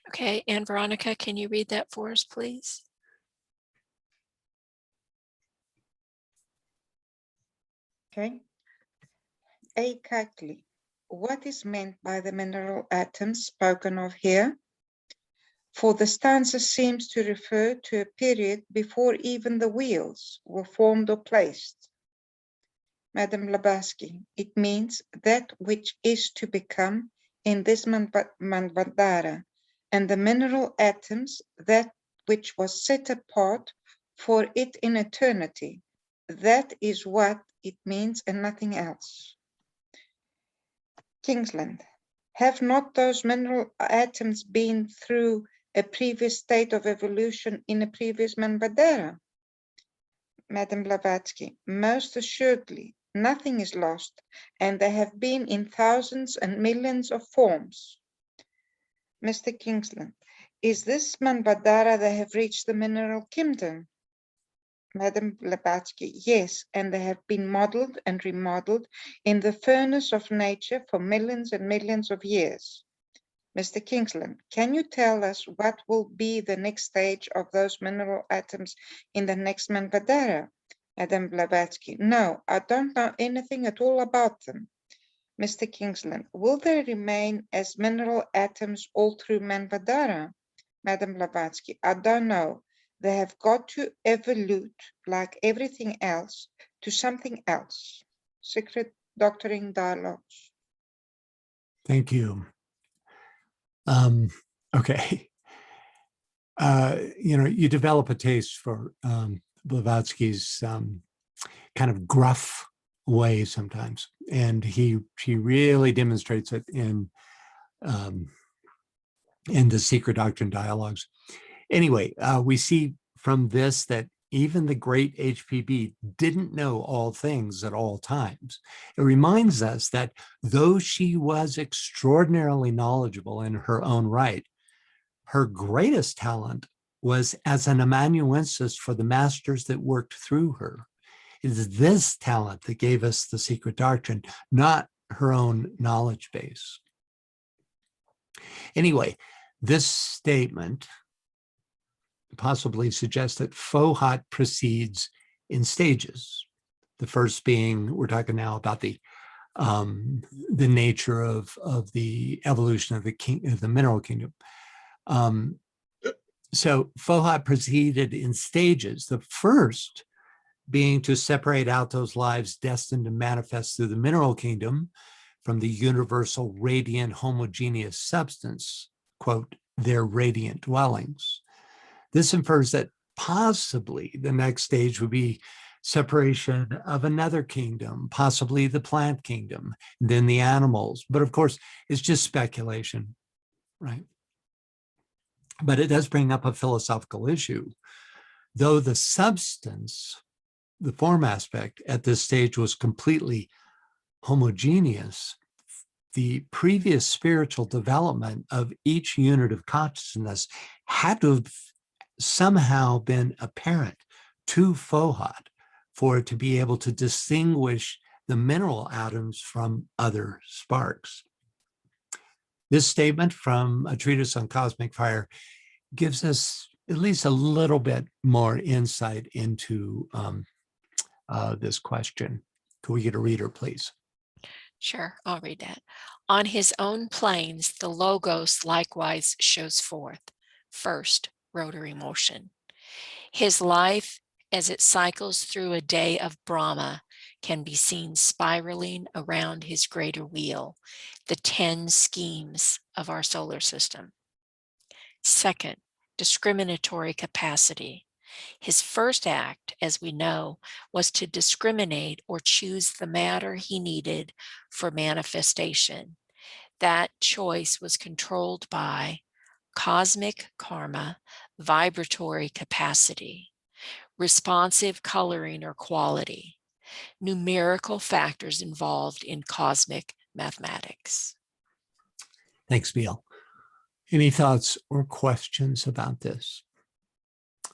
S1: Okay, and Veronica, can you read that for us, please?
S11: Okay. A. Keightley. What is meant by the mineral atoms spoken of here? For the stanza seems to refer to a period before even the wheels were formed or placed. Madam Blavatsky, it means that which is to become in this Manvantara, and the mineral atoms that which was set apart for it in eternity. That is what it means and nothing else. Kingsland, have not those mineral atoms been through a previous state of evolution in a previous Manvantara? Madam Blavatsky, most assuredly, nothing is lost, and they have been in thousands and millions of forms. Mr. Kingsland, is this Manvantara they have reached the mineral kingdom? Madam Blavatsky, yes, and they have been modeled and remodeled in the furnace of nature for millions and millions of years. Mr. Kingsland, can you tell us what will be the next stage of those mineral atoms in the next Manvantara? Madam Blavatsky, no, I don't know anything at all about them. Mr. Kingsland, will they remain as mineral atoms all through Manvantara? Madam Blavatsky, I don't know. They have got to evolve like everything else to something else. Secret Doctrine Dialogues.
S2: Thank you. Okay. You develop a taste for Blavatsky's kind of gruff way sometimes, and she really demonstrates it in the Secret Doctrine dialogues. Anyway, we see from this that even the great HPB didn't know all things at all times. It reminds us that though she was extraordinarily knowledgeable in her own right, her greatest talent was as an amanuensis for the masters that worked through her. It is this talent that gave us the Secret Doctrine, not her own knowledge base. Anyway, this statement possibly suggests that Fohat proceeds in stages. The first being, we're talking now about the nature of the evolution of the mineral kingdom. So Fohat proceeded in stages. The first being to separate out those lives destined to manifest through the mineral kingdom from the universal radiant homogeneous substance, quote, their radiant dwellings. This infers that possibly the next stage would be separation of another kingdom, possibly the plant kingdom, then the animals. But of course, it's just speculation, right? But it does bring up a philosophical issue. Though the substance, the form aspect at this stage was completely homogeneous, the previous spiritual development of each unit of consciousness had to have somehow been apparent to Fohat for it to be able to distinguish the mineral atoms from other sparks. This statement from a treatise on cosmic fire gives us at least a little bit more insight into this question. Could we get a reader, please?
S1: Sure, I'll read that. On his own planes, the Logos likewise shows forth. First, rotary motion. His life, as it cycles through a day of Brahma, can be seen spiraling around his greater wheel, the 10 schemes of our solar system. Second, discriminatory capacity. His first act, as we know, was to discriminate or choose the matter he needed for manifestation. That choice was controlled by cosmic karma, vibratory capacity, responsive coloring or quality, numerical factors involved in cosmic mathematics.
S2: Thanks, Bill. Any thoughts or questions about this?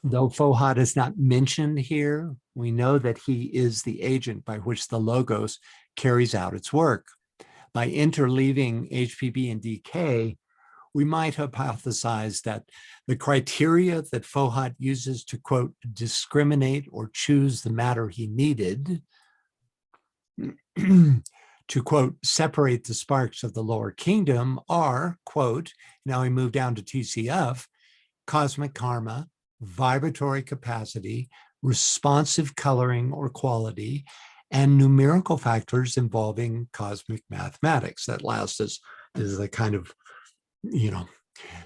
S2: Though Fohat is not mentioned here, we know that he is the agent by which the Logos carries out its work. By interleaving HPB and DK, we might hypothesize that the criteria that Fohat uses to, quote, discriminate or choose the matter he needed to quote, separate the sparks of the lower kingdom are, quote, now we move down to TCF, cosmic karma, vibratory capacity, responsive coloring or quality, and numerical factors involving cosmic mathematics. That last is the kind of,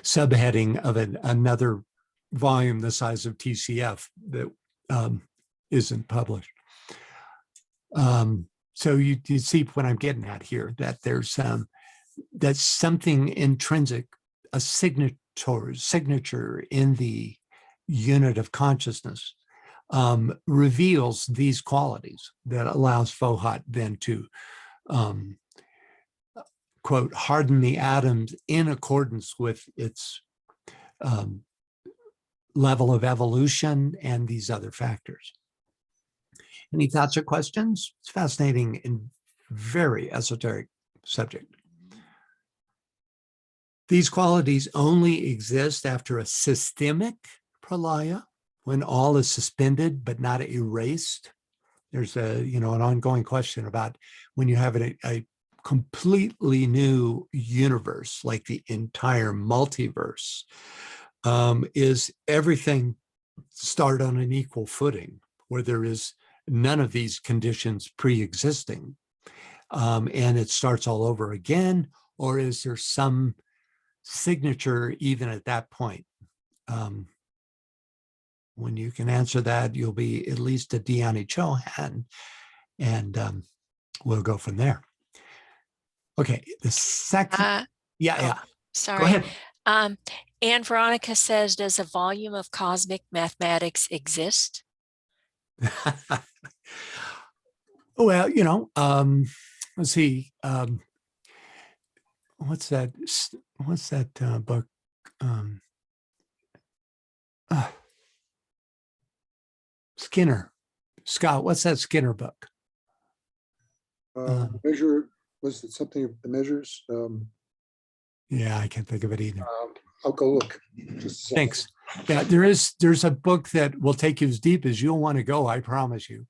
S2: subheading of another volume the size of TCF that isn't published. So you see what I'm getting at here, that there's that's something intrinsic, a signature in the unit of consciousness reveals these qualities that allows Fohat then to quote, harden the atoms in accordance with its level of evolution and these other factors. Any thoughts or questions? It's fascinating and very esoteric subject. These qualities only exist after a systemic pralaya, when all is suspended but not erased. There's an ongoing question about when you have a completely new universe, like the entire multiverse, is everything start on an equal footing where there is none of these conditions pre-existing, and it starts all over again, or is there some signature even at that point? When you can answer that, you'll be at least a Dhyani Chohan, and we'll go from there. Okay, the second,
S1: sorry.
S2: Go ahead.
S1: Anne Veronica says, does a volume of cosmic mathematics exist?
S2: Well, let's see. What's that book? Skinner. Scott, what's that Skinner book?
S12: Measure, was it something of the measures?
S2: Yeah, I can't think of it either.
S12: I'll go look.
S2: Thanks. Yeah, there's a book that will take you as deep as you'll want to go, I promise you.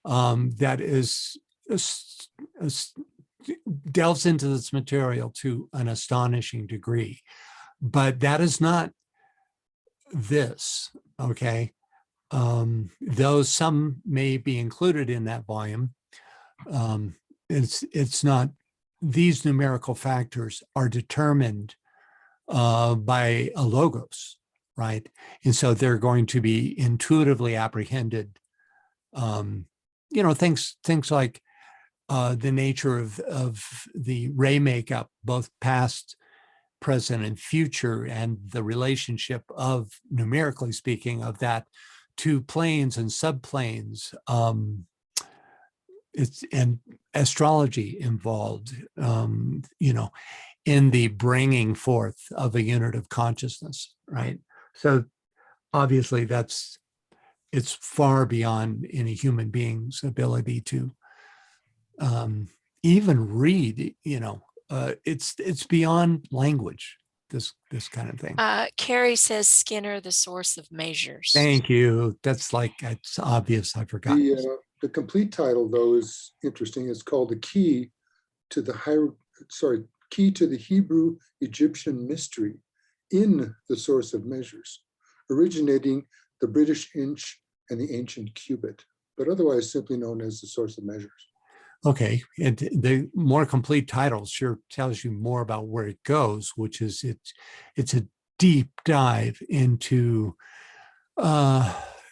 S2: That delves into this material to an astonishing degree. But that is not this, okay? Though some may be included in that volume, it's not. These numerical factors are determined by a logos, right? And so they're going to be intuitively apprehended. Things like the nature of the ray makeup, both past, present, and future, and the relationship of, numerically speaking, of that to planes and subplanes. It's and astrology involved, in the bringing forth of a unit of consciousness, right? So obviously it's far beyond any human being's ability to even read, it's beyond language, this kind of thing.
S1: Carrie says Skinner, the source of measures.
S2: Thank you. That's it's obvious. I forgot.
S12: The complete title, though, is interesting. It's called The Key to the Hebrew Egyptian Mystery in the Source of Measures, originating the British inch and the ancient cubit, but otherwise simply known as the Source of Measures.
S2: Okay, and the more complete title sure tells you more about where it goes, which is it's a deep dive into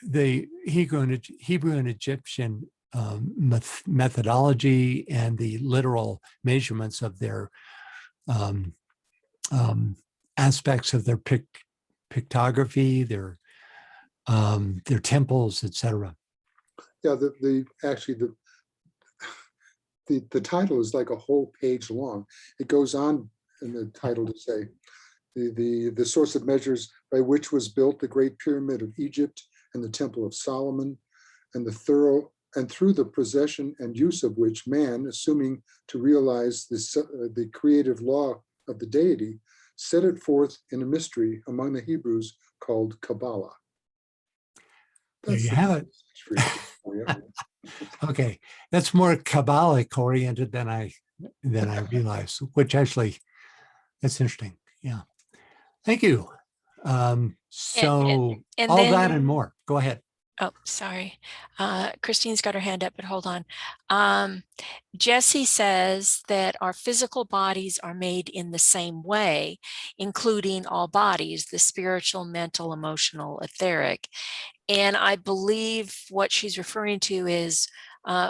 S2: the Hebrew and Egyptian methodology and the literal measurements of their aspects of their pictography, their temples, etc.
S12: Yeah, the title is like a whole page long. It goes on in the title to say the source of measures by which was built the Great Pyramid of Egypt and the Temple of Solomon, and through the possession and use of which man, assuming to realize the creative law of the deity, set it forth in a mystery among the Hebrews called Kabbalah.
S2: There you have it. Okay, that's more Kabbalic oriented than I realized, which actually, that's interesting. Yeah. Thank you. So
S1: and
S2: all
S1: then,
S2: that and more. Go ahead.
S1: Oh, sorry. Christine's got her hand up, but hold on. Jesse says that our physical bodies are made in the same way, including all bodies, the spiritual, mental, emotional, etheric. And I believe what she's referring to is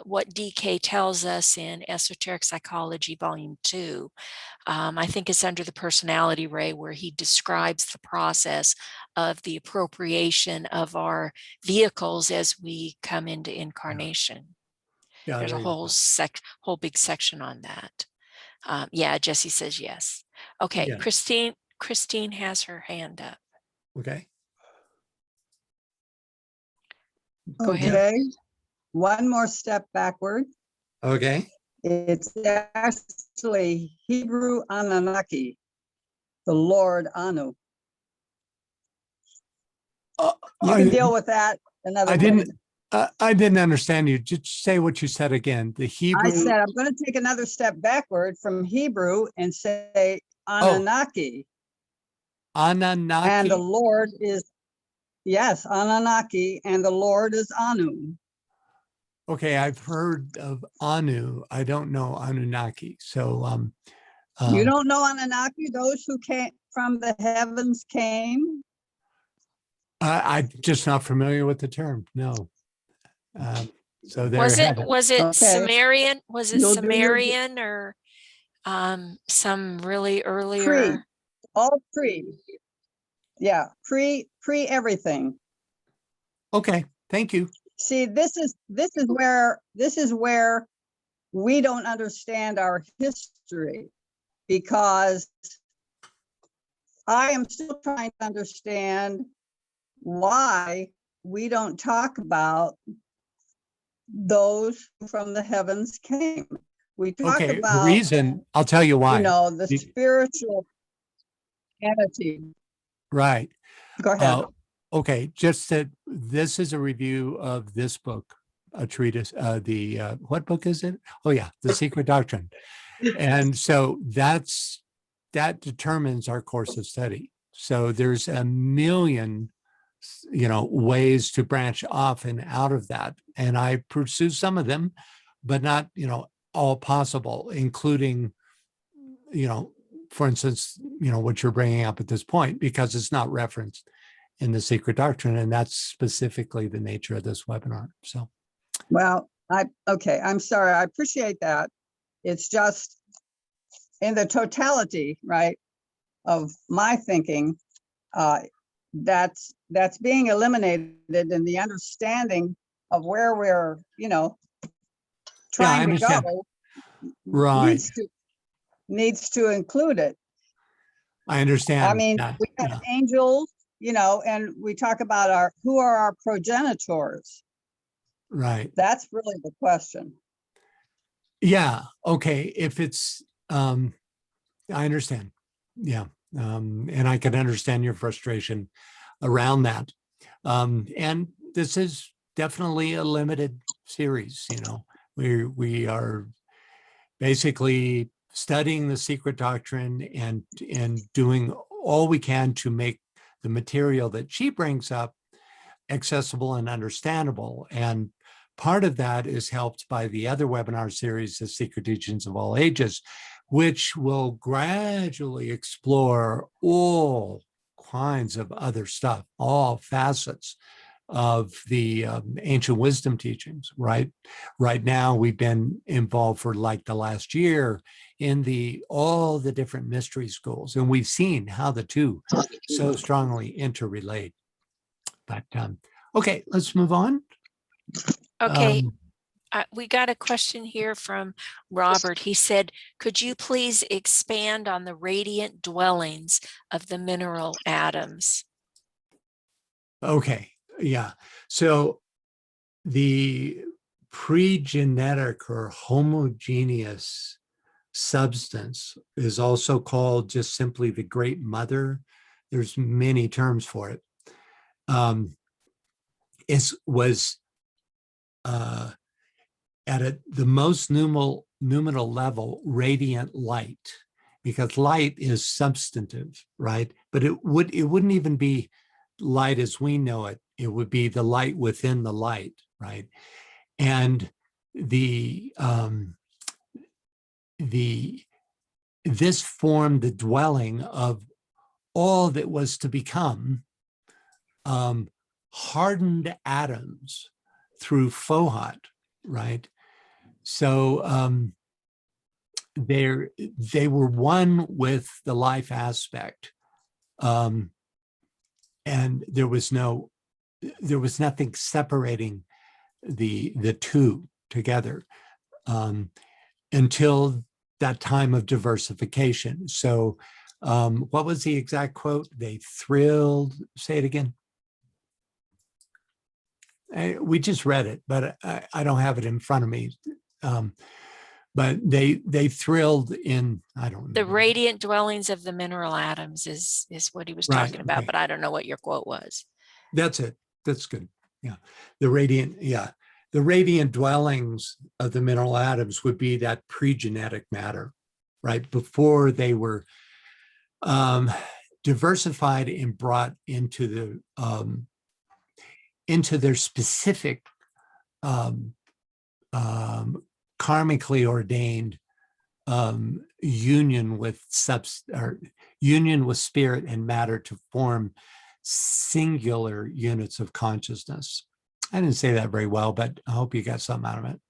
S1: what DK tells us in Esoteric Psychology, Volume 2. I think it's under the personality ray, where he describes the process of the appropriation of our vehicles as we come into incarnation.
S2: Yeah,
S1: There's a whole big section on that. Yeah, Jesse says yes. Okay,
S2: Yeah.
S1: Christine has her hand up.
S2: Okay.
S1: Go ahead.
S15: Okay, one more step backward.
S2: Okay.
S15: It's actually Hebrew Anunnaki, the Lord Anu. You can deal with that another way.
S2: I didn't understand you. Just say what you said again. The Hebrew.
S15: I said I'm going to take another step backward from Hebrew and say Anunnaki.
S2: Anunnaki.
S15: And the Lord is, yes, Anunnaki, and the Lord is Anu.
S2: Okay, I've heard of Anu. I don't know Anunnaki. So
S15: you don't know Anunnaki, those who came from the heavens came?
S2: I'm just not familiar with the term. No. So there
S1: Was
S2: you
S1: it
S2: have it.
S1: was it Sumerian? Was it Sumerian or some really earlier?
S15: All pre. Yeah, pre everything.
S2: Okay, thank you.
S15: See, this is where we don't understand our history, because I am still trying to understand why we don't talk about those who from the heavens came. We talk about
S2: the reason, I'll tell you why.
S15: You know, the spiritual entity.
S2: Right.
S15: Go ahead.
S2: Okay, just that this is a review of this book, a treatise, what book is it? Oh yeah, The Secret Doctrine. And so that determines our course of study. So there's a million, ways to branch off and out of that. And I pursue some of them, but not, all possible, including, for instance, what you're bringing up at this point, because it's not referenced in the Secret Doctrine, and that's specifically the nature of this webinar. So,
S15: well, I'm sorry. I appreciate that. It's just in the totality, right, of my thinking, that's being eliminated in the understanding of where we're, trying to go.
S2: Right.
S15: Needs to include it.
S2: I understand.
S15: I mean, we have angels, and we talk about who are our progenitors.
S2: Right.
S15: That's really the question.
S2: Yeah. Okay. If it's, I understand. Yeah. And I can understand your frustration around that. And this is definitely a limited series. We are basically studying the Secret Doctrine and doing all we can to make the material that she brings up accessible and understandable. And part of that is helped by the other webinar series, The Secret Teachings of All Ages, which will gradually explore all kinds of other stuff, all facets of the ancient wisdom teachings, right? Right now, we've been involved for like the last year in all the different mystery schools, and we've seen how the two so strongly interrelate. But okay, let's move on.
S1: Okay. We got a question here from Robert. He said, could you please expand on the radiant dwellings of the mineral atoms?
S2: Okay, yeah. So the pre-genetic or homogeneous substance is also called just simply the Great Mother. There's many terms for it. Was the most numinal level, radiant light, because light is substantive, right? But it wouldn't even be light as we know it. It would be the light within the light, right? And this formed the dwelling of all that was to become hardened atoms through Fohat, right? So they were one with the life aspect, and there was nothing separating the two together until that time of diversification. So what was the exact quote? They thrilled, say it again. We just read it, but I don't have it in front of me. But they thrilled in, I don't know.
S1: The radiant dwellings of the mineral atoms is what he was talking about,
S2: okay.
S1: but I don't know what your quote was.
S2: That's it. That's good. Yeah. The radiant dwellings of the mineral atoms would be that pre-genetic matter, right? Before they were diversified and brought into their specific karmically ordained union with spirit and matter to form singular units of consciousness. I didn't say that very well, but I hope you got something out of it.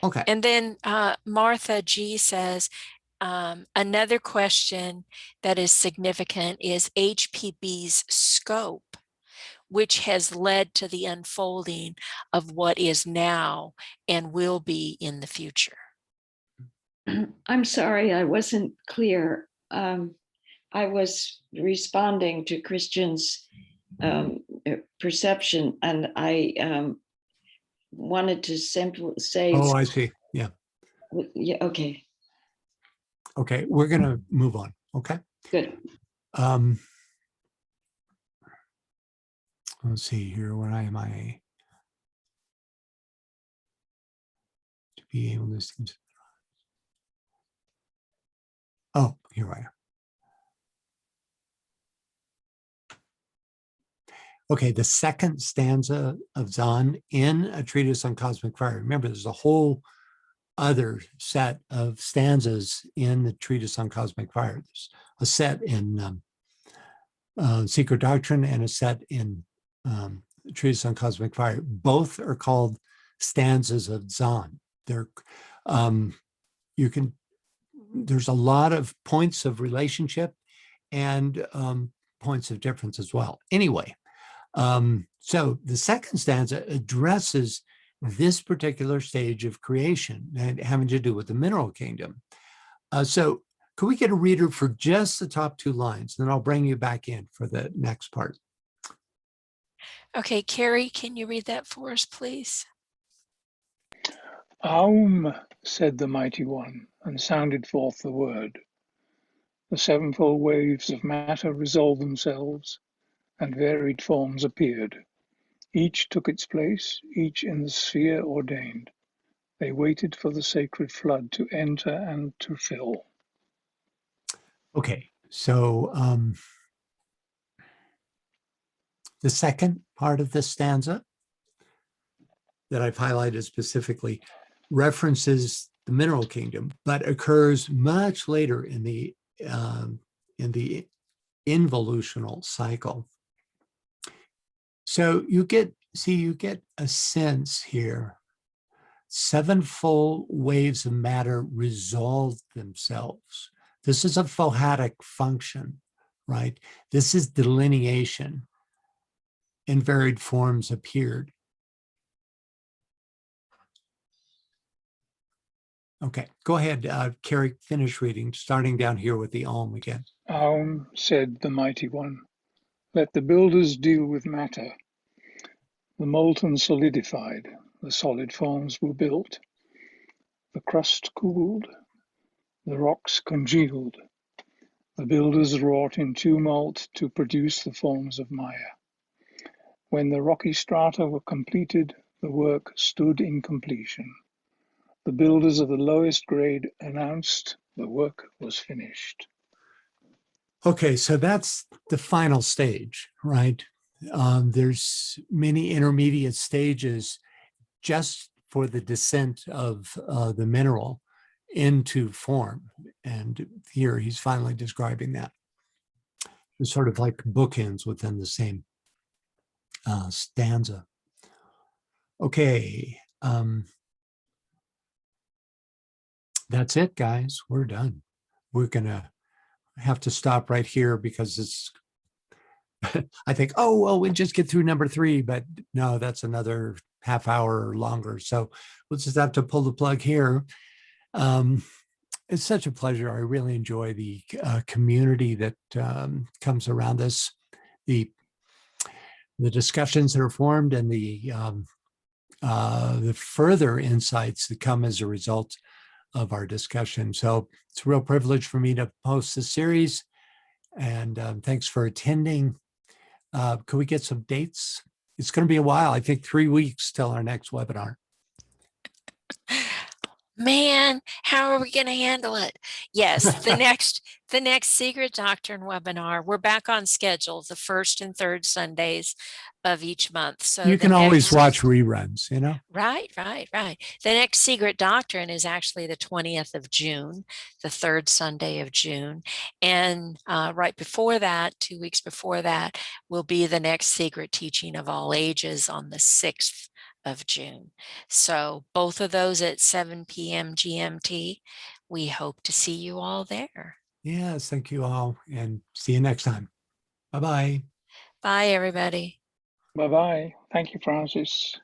S2: Okay.
S1: And then Martha G says, another question that is significant is HPB's scope, which has led to the unfolding of what is now and will be in the future.
S13: I'm sorry, I wasn't clear. I was responding to Christian's perception, and I wanted to simply say.
S2: Oh, I see. Yeah.
S13: Yeah. Okay.
S2: Okay, we're going to move on. Okay.
S13: Good.
S2: Let's see here. Where am I? To be able to. Oh, here I am. Okay, the second stanza of Dzyan in a treatise on cosmic fire. Remember, there's a whole other set of stanzas in the treatise on cosmic fire. There's a set in Secret Doctrine and a set in treatise on cosmic fire. Both are called stanzas of Dzyan. They're there's a lot of points of relationship and points of difference as well. Anyway, so the second stanza addresses this particular stage of creation and having to do with the mineral kingdom. So could we get a reader for just the top two lines? Then I'll bring you back in for the next part.
S1: Okay, Carrie, can you read that for us, please?
S7: Aum, said the mighty one, and sounded forth the word. The sevenfold waves of matter resolved themselves, and varied forms appeared. Each took its place, each in the sphere ordained. They waited for the sacred flood to enter and to fill.
S2: Okay, so the second part of this stanza that I've highlighted specifically references the mineral kingdom, but occurs much later in the involutional cycle. So you get a sense here. Sevenfold waves of matter resolve themselves. This is a phohatic function, right? This is delineation. In varied forms appeared. Okay, go ahead, Carrie, finish reading, starting down here with the Aum again.
S7: Aum, said the mighty one, let the builders deal with matter. The molten solidified, the solid forms were built. The crust cooled, the rocks congealed. The builders wrought in tumult to produce the forms of Maya. When the rocky strata were completed, the work stood in completion. The builders of the lowest grade announced the work was finished.
S2: Okay, so that's the final stage, right? There's many intermediate stages just for the descent of the mineral into form. And here he's finally describing that. It's sort of like bookends within the same stanza. Okay, that's it, guys. We're done. We're gonna have to stop right here because it's, I think, oh, well, we'll just get through number 3, but no, that's another half hour or longer. So we'll just have to pull the plug here. It's such a pleasure. I really enjoy the community that comes around this, the discussions that are formed, and the further insights that come as a result of our discussion. So it's a real privilege for me to host this series, and thanks for attending. Could we get some dates? It's going to be a while. I think 3 weeks till our next webinar.
S1: Man, how are we going to handle it? Yes, the next Secret Doctrine webinar, we're back on schedule the first and third Sundays of each month. So
S2: you can always watch reruns, you know?
S1: Right. The next Secret Doctrine is actually the 20th of June, the third Sunday of June. And right before that, 2 weeks before that, will be the next Secret Teaching of All Ages on the 6th of June. So both of those at 7 p.m. GMT. We hope to see you all there.
S2: Yes, thank you all, and see you next time. Bye-bye.
S1: Bye, everybody.
S7: Bye-bye. Thank you, Francis.